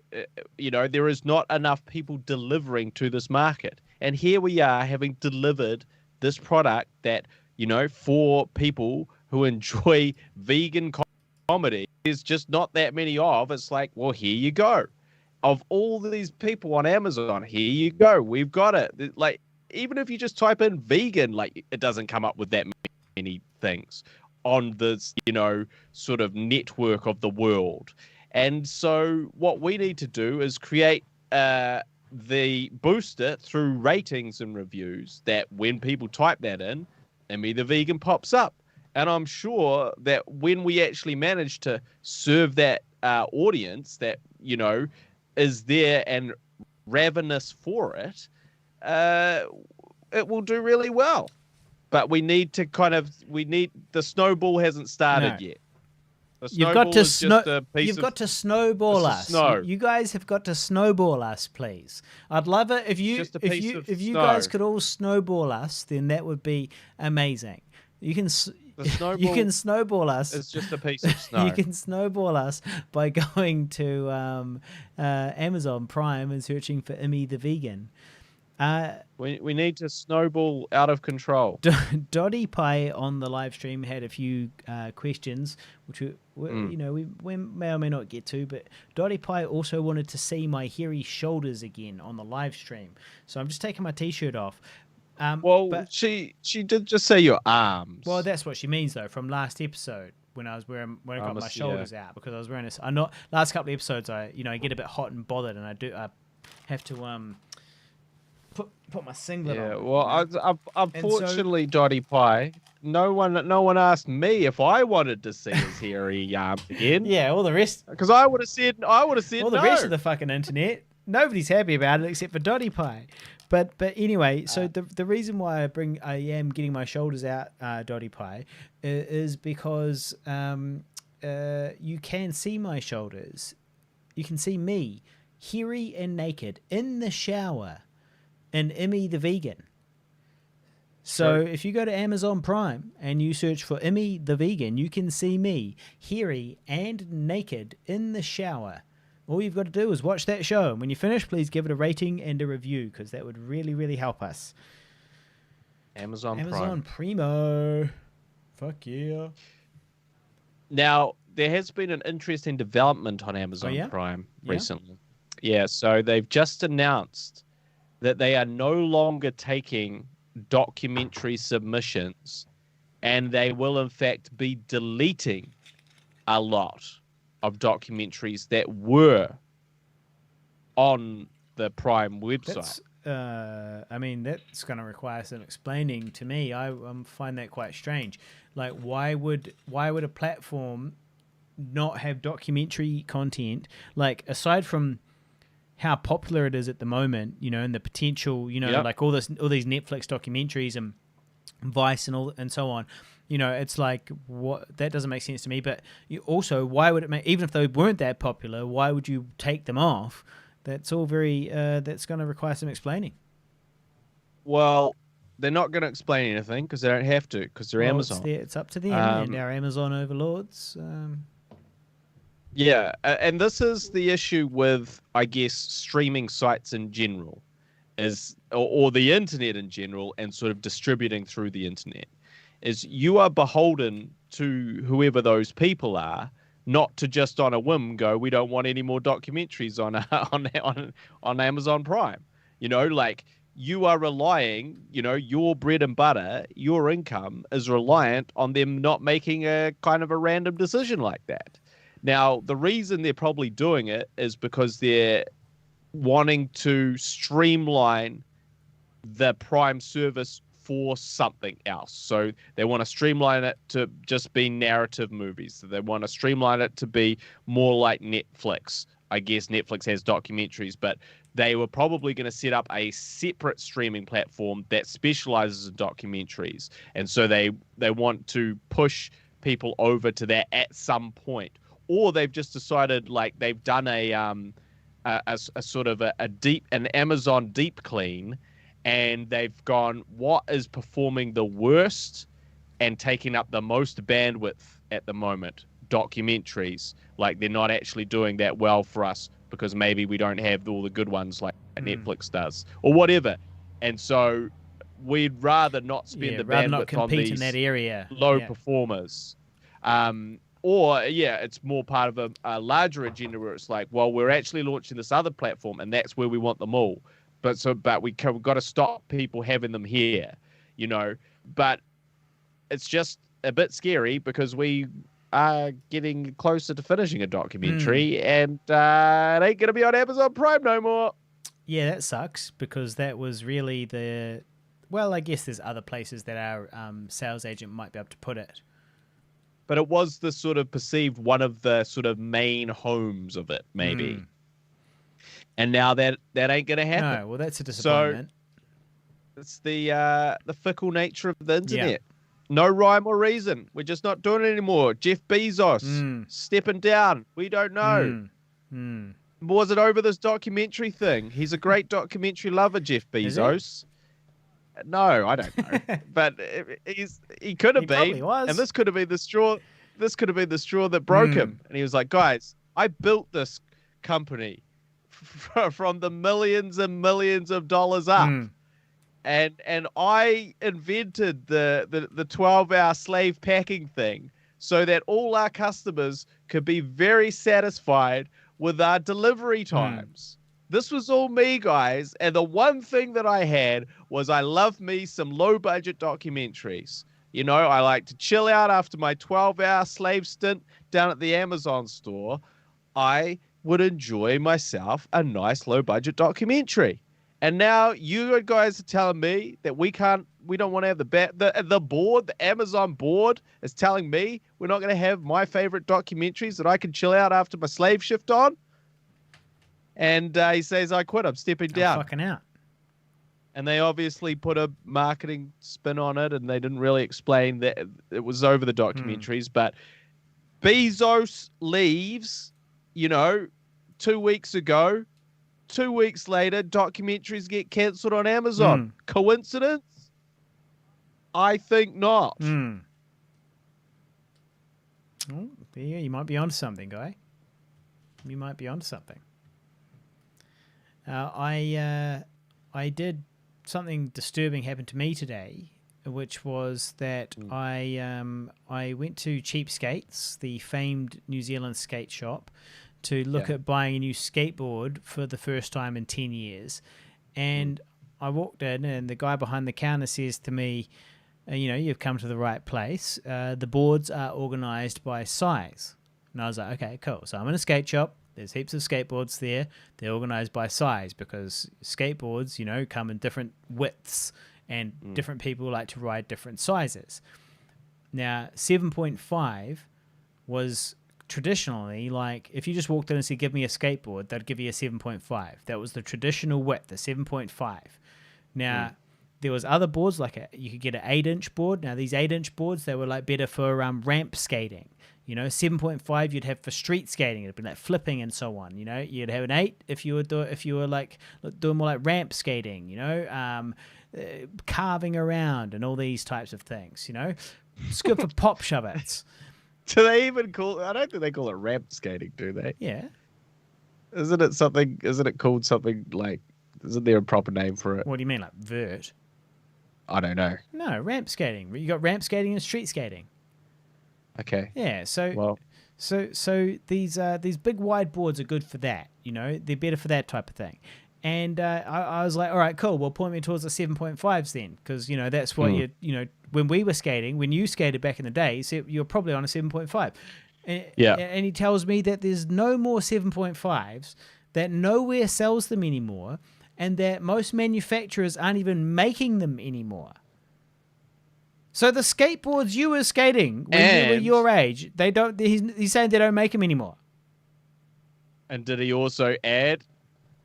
There is not enough people delivering to this market, and here we are having delivered this product that for people who enjoy vegan comedy, there's just not that many of. It's like, well, here you go. Of all these people on Amazon, here you go. We've got it. Like, even if you just type in vegan, like, it doesn't come up with that many things on this, sort of network of the world. And so what we need to do is create boost it through ratings and reviews, that when people type that in, Immi the Vegan pops up. And I'm sure that when we actually manage to serve that audience that, is there and ravenous for it, it will do really well. But we need to the snowball hasn't started yet. The You've got to snowball it's us. snow. You guys have got to snowball us, please. I'd love it if you guys could all snowball us. Then that would be amazing. You can snowball us. It's just a piece of snow. You can snowball us by going to Amazon Prime and searching for Immi the Vegan. We need to snowball out of control. Dottie Pie on the live stream had a few questions, which we may or may not get to. But Dottie Pie also wanted to see my hairy shoulders again on the live stream. So I'm just taking my t-shirt off. But she did just say your arms. Well, that's what she means though. From last episode, when I got my shoulders out, because I was wearing this. Last couple of episodes, I get a bit hot and bothered, and I have to put my singlet on. Yeah, well, unfortunately, Dottie Pie, no one asked me if I wanted to see his hairy arms again. Yeah, all the rest, because I would have said all no. the rest of the fucking internet, nobody's happy about it except for Dottie Pie. But anyway, so the reason why I am getting my shoulders out, Dottie Pie, is because you can see my shoulders. You can see me, hairy and naked, in the shower, in Immi the Vegan. So if you go to Amazon Prime and you search for Immi the Vegan, you can see me, hairy and naked, in the shower. All you've got to do is watch that show. And when you finish, please give it a rating and a review, because that would really, really help us. Amazon Primo. Fuck yeah. Now, there has been an interesting development on Amazon Prime recently. Yeah, so they've just announced that they are no longer taking documentary submissions, and they will, in fact, be deleting a lot of documentaries that were on the Prime website. That's going to require some explaining to me. I find that quite strange. Like, why would a platform not have documentary content? Like, aside from how popular it is at the moment, and the potential, like all these Netflix documentaries and Vice and so on. It's like, what, that doesn't make sense to me. But also, why would it make, even if they weren't that popular, why would you take them off? That's all very that's going to require some explaining. Well, they're not going to explain anything because they don't have to, because they're Amazon. It's up to them and our Amazon overlords. Yeah, and this is the issue with, I guess, streaming sites in general, or the internet in general, and sort of distributing through the internet, is you are beholden to whoever those people are, not to just on a whim go, we don't want any more documentaries on Amazon Prime. Like, you are relying, your bread and butter, your income is reliant on them not making a kind of a random decision like that. Now, the reason they're probably doing it is because they're wanting to streamline the Prime service for something else. So they want to streamline it to just be narrative movies. They want to streamline it to be more like Netflix. I guess Netflix has documentaries, but they were probably going to set up a separate streaming platform that specializes in documentaries. And so they want to push people over to that at some point. Or they've just decided, like, they've done a sort of an Amazon deep clean, and they've gone, what is performing the worst and taking up the most bandwidth at the moment? Documentaries. Like, they're not actually doing that well for us because maybe we don't have all the good ones like Netflix does or whatever. And so we'd rather not spend the bandwidth on these in that area. low performers. Or, it's more part of a larger agenda where it's like, well, we're actually launching this other platform, and that's where we want them all. But we've got to stop people having them here, But it's just a bit scary because we are getting closer to finishing a documentary, and it ain't going to be on Amazon Prime no more. Yeah, that sucks because that was really well, I guess there's other places that our sales agent might be able to put it. But it was the sort of perceived one of the sort of main homes of it, maybe. And now that ain't going to happen. No, well, that's a disappointment. So it's the fickle nature of the internet. Yeah. No rhyme or reason. We're just not doing it anymore. Jeff Bezos stepping down. We don't know. Was it over this documentary thing? He's a great documentary lover, Jeff Bezos. No, I don't know. But he could have been. Probably was. And this could have been the straw. This could have been the straw that broke him. And he was like, guys, I built this company from the millions and millions of dollars up. And I invented the 12-hour slave packing thing so that all our customers could be very satisfied with our delivery times. This was all me, guys. And the one thing that I had was I love me some low-budget documentaries. I like to chill out after my 12-hour slave stint down at the Amazon store. I would enjoy myself a nice low-budget documentary. And now you guys are telling me that we don't want to have the board, the Amazon board is telling me we're not going to have my favorite documentaries that I can chill out after my slave shift on. And he says, I quit. I'm stepping down. I'm fucking out. And they obviously put a marketing spin on it, and they didn't really explain that it was over the documentaries. But Bezos leaves, 2 weeks ago. 2 weeks later, documentaries get cancelled on Amazon. Coincidence? I think not. Oh, yeah, you might be onto something, Guy. You might be onto something. I did something disturbing happened to me today, which was that I went to Cheapskates, the famed New Zealand skate shop, to look at buying a new skateboard for the first time in 10 years. And I walked in, and the guy behind the counter says to me, you've come to the right place. The boards are organized by size. And I was like, okay, cool. So I'm in a skate shop. There's heaps of skateboards there. They're organized by size because skateboards, come in different widths, and different people like to ride different sizes. Now, 7.5 was traditionally, like, if you just walked in and said, give me a skateboard, they'd give you a 7.5. That was the traditional width, the 7.5. Now, there was other boards you could get an 8-inch board. Now these 8-inch boards, they were like better for ramp skating. 7.5 you'd have for street skating. It'd be like flipping and so on. You'd have an 8 if you were like doing more like ramp skating. Carving around and all these types of things. It's good for pop shove-its. Do they even call? I don't think they call it ramp skating, do they? Yeah. Isn't it called something like? Isn't there a proper name for it? What do you mean, like vert? I don't know. No, ramp skating. You got ramp skating and street skating. Okay. Yeah. So well, so these big wide boards are good for that. They're better for that type of thing. And I was like, all right, cool. Well, point me towards the 7.5s then, because that's what when we were skating, when you skated back in the day, you're probably on a 7.5. Yeah. And he tells me that there's no more 7.5s, that nowhere sells them anymore, and that most manufacturers aren't even making them anymore. So the skateboards you were skating when you were your age, they don't. He's saying they don't make them anymore. And did he also add?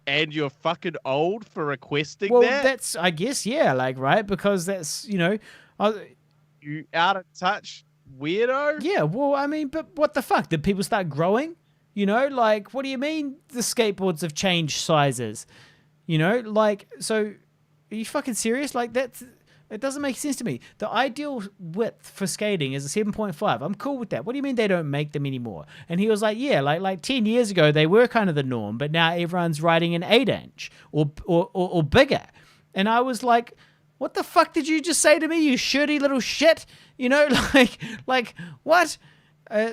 And you're fucking old for requesting that? Well, that's, I guess, yeah, right? Because that's, you out of touch weirdo? Yeah, well, I mean, but what the fuck? Did people start growing? What do you mean the skateboards have changed sizes? So are you fucking serious? It doesn't make sense to me. The ideal width for skating is a 7.5. I'm cool with that. What do you mean they don't make them anymore? And he was like, yeah, like 10 years ago, they were kind of the norm, but now everyone's riding an 8-inch or bigger. And I was like, what the fuck did you just say to me, you shirty little shit? What?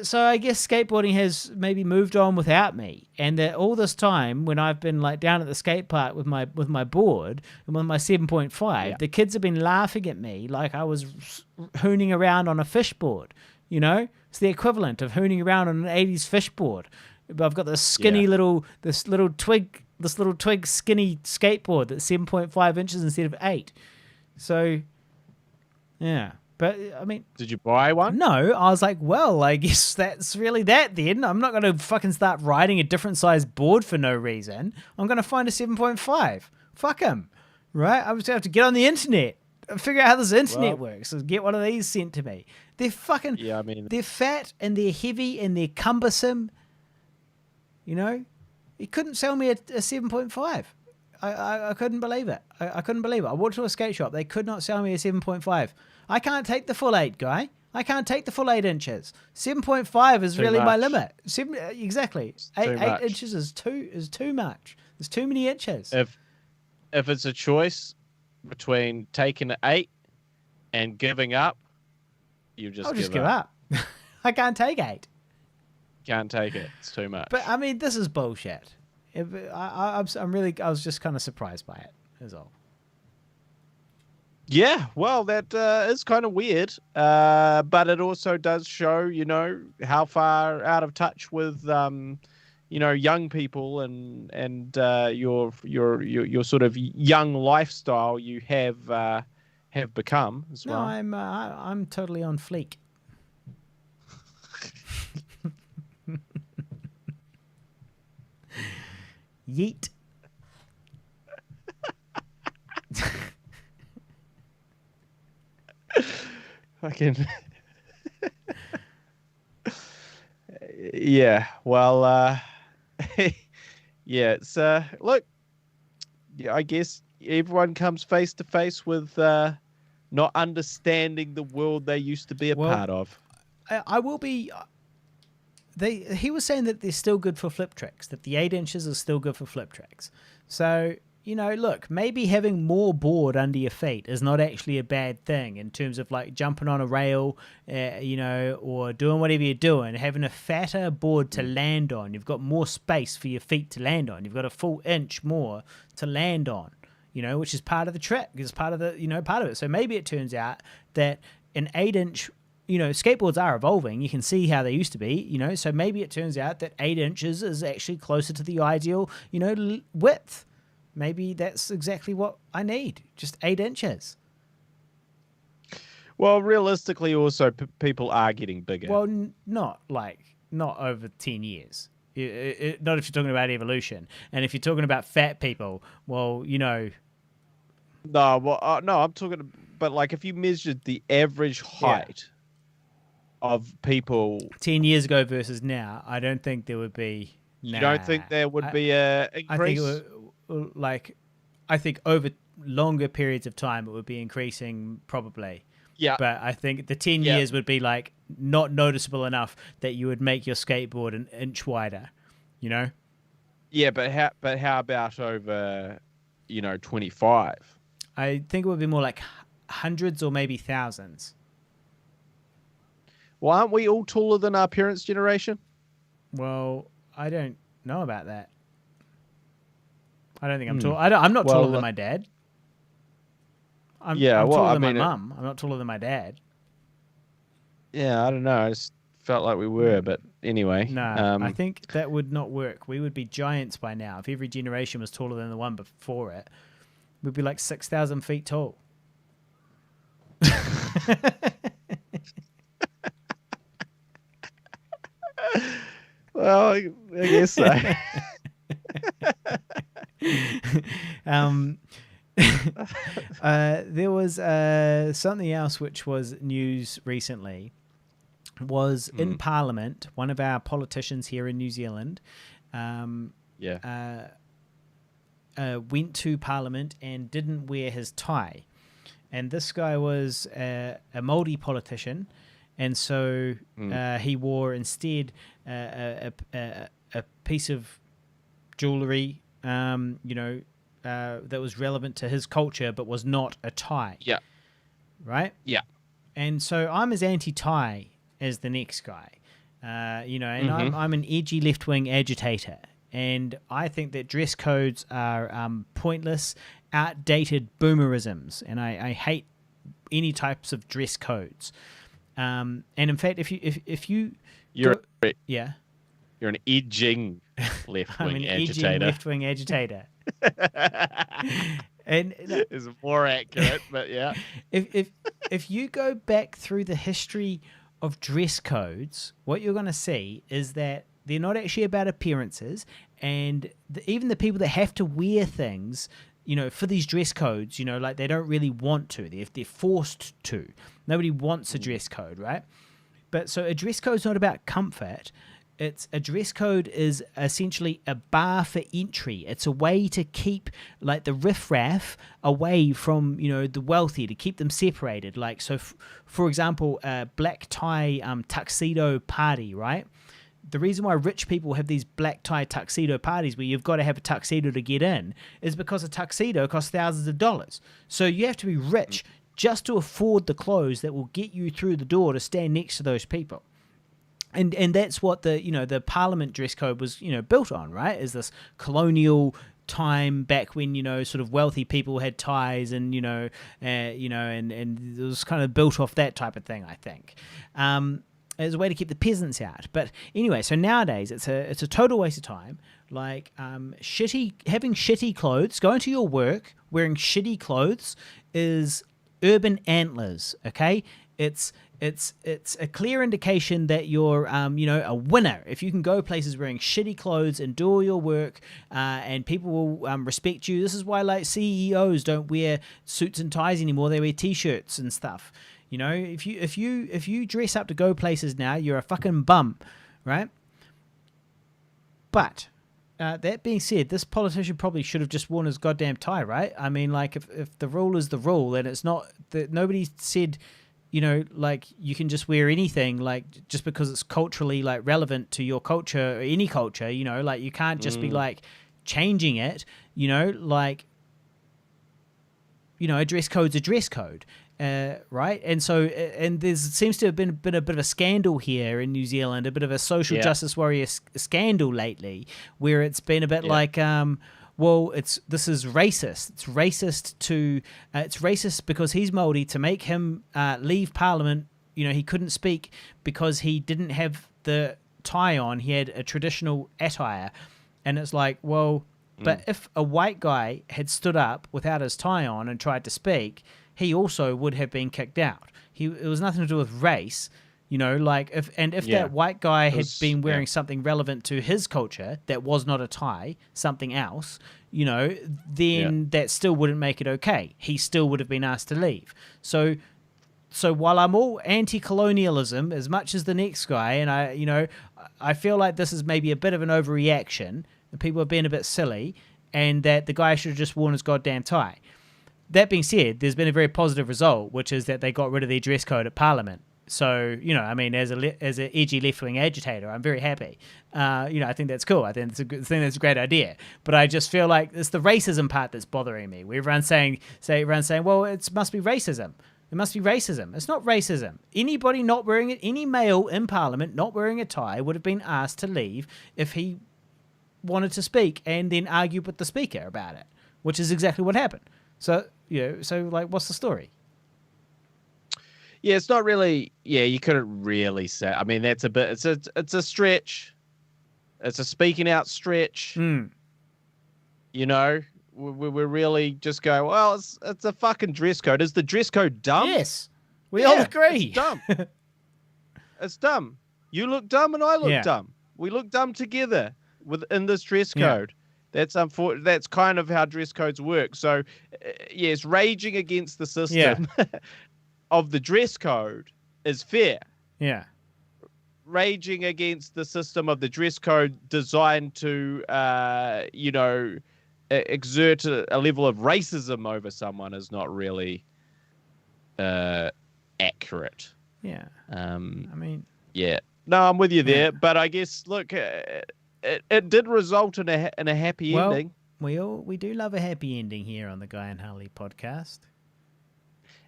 So I guess skateboarding has maybe moved on without me, and that all this time when I've been down at the skate park with my board and with my 7.5, the kids have been laughing at me like I was hooning around on a fish board. It's the equivalent of hooning around on an 80s fish board. But I've got this skinny little twig skinny skateboard that's 7.5 inches instead of 8. So, yeah. But, I mean... Did you buy one? No. I was like, well, I guess that's really that then. I'm not going to fucking start riding a different size board for no reason. I'm going to find a 7.5. Fuck him. Right? I'm just going to have to get on the internet and figure out how this internet works and get one of these sent to me. They're fucking... Yeah, I mean... They're fat and they're heavy and they're cumbersome. He couldn't sell me a 7.5. I couldn't believe it. I couldn't believe it. I walked to a skate shop. They could not sell me a 7.5. I can't take the full 8, Guy. I can't take the full 8 inches. 7.5 is really my limit. Exactly. 8 inches is too much. There's too many inches. If it's a choice between taking an 8 and giving up, I'll just give up. I can't take 8. Can't take it. It's too much. But I mean, this is bullshit. I was just kind of surprised by it. Is all. Yeah, well, that is kind of weird, but it also does show, how far out of touch with, young people and your sort of young lifestyle you have become as well. No, I'm totally on fleek. Yeet. Fucking yeah. Well, yeah. It's look. Yeah, I guess everyone comes face to face with not understanding the world they used to be a part of. I will be. He was saying that they're still good for flip tricks. That the 8 inches are still good for flip tricks. So. Look, maybe having more board under your feet is not actually a bad thing in terms of jumping on a rail, or doing whatever you're doing. Having a fatter board to land on, you've got more space for your feet to land on. You've got a full inch more to land on, which is part of the trick. It's part of the, part of it. So maybe it turns out that an 8-inch, skateboards are evolving. You can see how they used to be, so maybe it turns out that 8 inches is actually closer to the ideal, width. Maybe that's exactly what I need. Just 8 inches. Well, realistically, also people are getting bigger. Well, not over 10 years. Not if you're talking about evolution. And if you're talking about fat people, well, No, well, no, I'm talking, but like if you measured the average Yeah. height of people, 10 years ago versus now, I don't think there would be. you don't Nah. think there would I, be a I think it increase? would, like, I think over longer periods of time, it would be increasing probably. Yeah, But I think the 10 yeah, years would be like not noticeable enough that you would make your skateboard an inch wider, you know? yeah. But how about over, 25? I think it would be more like hundreds or maybe thousands. Well, aren't we all taller than our parents' generation? Well, I don't know about that. I don't think I'm Hmm. tall. I'm not taller Well, than my dad. I'm yeah. I'm Well, taller I than my mean, mum. I'm not taller than my dad. yeah. I don't know. I just felt like we were, but anyway. Nah, I think that would not work. We would be giants by now. If every generation was taller than the one before it, we'd be like 6,000 feet tall. Well, I guess so. um, there was something else which was news recently. Was in Parliament, one of our politicians here in New Zealand Yeah. went to Parliament and didn't wear his tie. And this guy was a Māori politician, and so he wore instead a piece of jewelry, that was relevant to his culture, but was not a tie. Yeah. Right. Yeah. And so I'm as anti-tie as the next guy, and I'm an edgy left-wing agitator, and I think that dress codes are pointless, outdated boomerisms, and I hate any types of dress codes. And in fact, if you You're go, yeah, you're an edging I'm an left-wing edgy agitator. left-wing agitator. And Is more accurate, but yeah. if you go back through the history of dress codes, what you're going to see is that they're not actually about appearances, and even the people that have to wear things, for these dress codes, like they don't really want to. They're forced to. Nobody wants a dress code, right? But so a dress code is not about comfort. A dress code is essentially a bar for entry. It's a way to keep like the riffraff away from the wealthy, to keep them separated. Like so, for example, a black tie tuxedo party, right? The reason why rich people have these black tie tuxedo parties where you've got to have a tuxedo to get in is because a tuxedo costs thousands of dollars. So you have to be rich just to afford the clothes that will get you through the door to stand next to those people. And that's what the Parliament dress code was built on, right? Is this colonial time back when sort of wealthy people had ties, and and it was kind of built off that type of thing, I think. As a way to keep the peasants out. But anyway, so nowadays it's a total waste of time. Like having shitty clothes, going to your work wearing shitty clothes is urban antlers. Okay, it's a clear indication that you're a winner if you can go places wearing shitty clothes and do all your work, and people will respect you. This is why like CEOs don't wear suits and ties anymore. They wear t-shirts and stuff. If you dress up to go places now, you're a fucking bum, right? But that being said, this politician probably should have just worn his goddamn tie, right? I mean, like if the rule is the rule, and it's not that nobody said, like you can just wear anything, like just because it's culturally like relevant to your culture or any culture, like you can't just be like changing it, like a dress code's a dress code. Right, and so there seems to have been a bit of a scandal here in New Zealand, a bit of a social justice warrior scandal lately, where it's been a bit like, this is racist. It's racist because he's Māori, to make him leave Parliament. He couldn't speak because he didn't have the tie on. He had a traditional attire, and it's like, well, but if a white guy had stood up without his tie on and tried to speak, he also would have been kicked out. It was nothing to do with race. You know, like if Yeah. that white guy had was- been wearing yeah. something relevant to his culture that was not a tie, something else, you know, then that still wouldn't make it okay. He still would have been asked to leave. So while I'm all anti-colonialism as much as the next guy, and I feel like this is maybe a bit of an overreaction, and people are being a bit silly, and that the guy should have just worn his goddamn tie. That being said, there's been a very positive result, which is that they got rid of their dress code at Parliament. So, you know, I mean, as an edgy left-wing agitator, I'm very happy. I think that's cool. I think that's a great idea. But I just feel like it's the racism part that's bothering me. Where everyone's saying, well, it must be racism. It must be racism. It's not racism. Anybody not wearing it, any male in Parliament not wearing a tie would have been asked to leave if he wanted to speak and then argue with the speaker about it, which is exactly what happened. So, like, what's the story? Yeah, it's not really. Yeah, you couldn't really say. I mean, that's a bit. It's a stretch. It's a speaking out stretch. You know, we're really just going. Well, it's a fucking dress code. Is the dress code dumb? Yes, we all agree. It's dumb. It's dumb. You look dumb, and I look dumb. We look dumb together within this dress code. That's unfortunate. That's kind of how dress codes work. So, yes, raging against the system of the dress code is fair. Yeah. Raging against the system of the dress code designed to, exert a level of racism over someone is not really accurate. Yeah. I mean, yeah. No, I'm with you there. But I guess, look, it did result in a happy ending. We do love a happy ending here on the Guy and Harley podcast.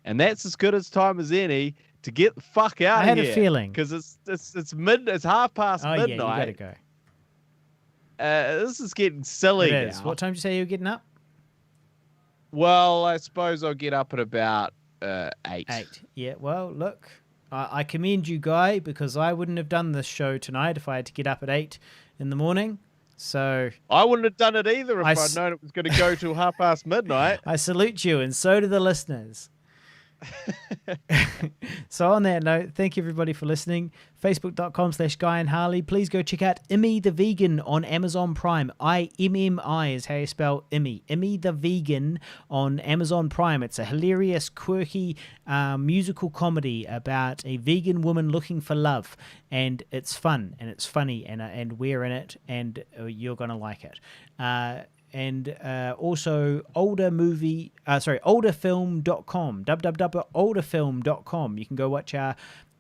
And that's as good as time as any to get the fuck out of here. I had a feeling. Because it's past midnight. Yeah, you gotta go. This is getting silly It is. now. What time did you say you were getting up? Well, I suppose I'll get up at about 8. 8. Yeah, well, look, I commend you, Guy, because I wouldn't have done this show tonight if I had to get up at 8 in the morning. So I wouldn't have done it either if I'd known it was going to go till past midnight. I salute you, and so do the listeners. So on that note, thank you everybody for listening. Facebook.com/Guy and Harley. Please go check out Immi the Vegan on Amazon Prime. IMMI is how you spell Immi. Immi the Vegan on Amazon Prime. It's a hilarious, quirky musical comedy about a vegan woman looking for love, and it's fun and it's funny, and we're in it, and you're gonna like it. And also olderfilm.com, www.olderfilm.com. You can go watch our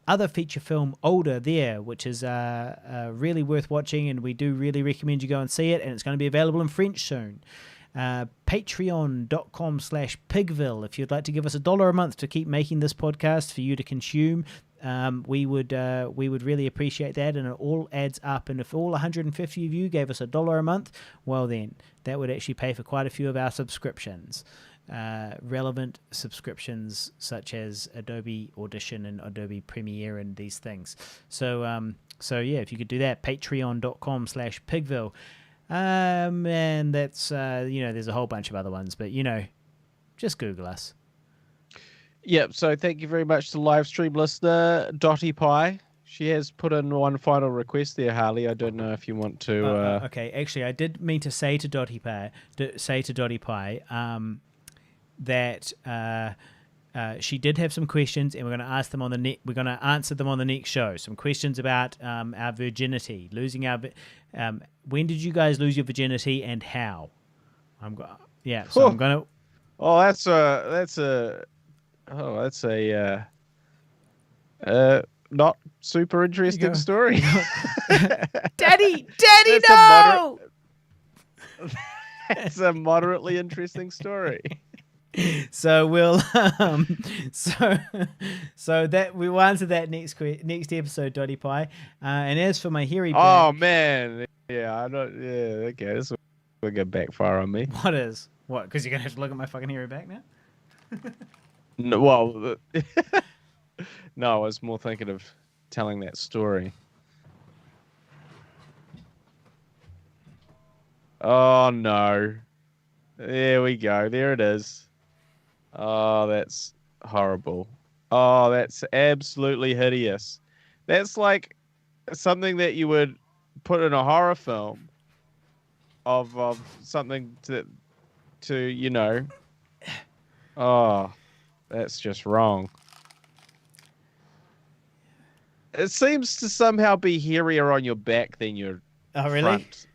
other feature film, Older, there, which is really worth watching, and we do really recommend you go and see it, and it's going to be available in French soon. Patreon.com/Pigville. If you'd like to give us $1 a month to keep making this podcast for you to consume, we would really appreciate that, and it all adds up. And if all 150 of you gave us $1 a month, well then that would actually pay for quite a few of our subscriptions, relevant subscriptions such as Adobe Audition and Adobe Premiere and these things. So yeah, if you could do that, patreon.com/Pigville. And that's there's a whole bunch of other ones, but just Google us. Yep, so thank you very much to live stream listener Dottie Pie. She has put in one final request there, Harley. I don't know if you want to... Okay, actually, I did mean to say to Dottie Pie, that she did have some questions, and we're going to ask them on the we're going to answer them on the next show. Some questions about our virginity, losing our... when did you guys lose your virginity, and how? I'm going to... Oh, that's a not super interesting story. Daddy, that's no! It's a moderately interesting story. So we'll so that we will answer that next episode, Dottie Pie. And as for my hairy back, oh man, yeah, I don't. Yeah, okay, this will go backfire on me. What? Because you're gonna have to look at my fucking hairy back now. No, well, no, I was more thinking of telling that story. Oh no! There we go. There it is. Oh, that's horrible. Oh, that's absolutely hideous. That's like something that you would put in a horror film of something to oh, that's just wrong. It seems to somehow be hairier on your back than your Oh, really? front.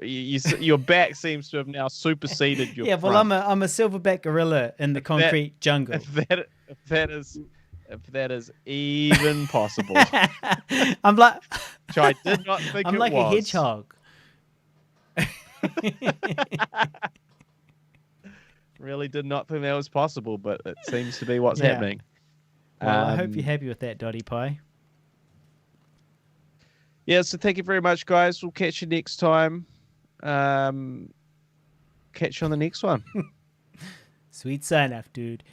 Your back seems to have now superseded your Yeah, well, front. I'm a silverback gorilla in the concrete jungle. If that is even possible, I'm like, which I did not think I'm it like was. a hedgehog. Really did not think that was possible, but it seems to be what's Yeah. happening. Well, I hope you're happy with that, Dottie Pie. Yeah, so thank you very much, guys. We'll catch you next time. Catch you on the next one. Sweet sign off, dude.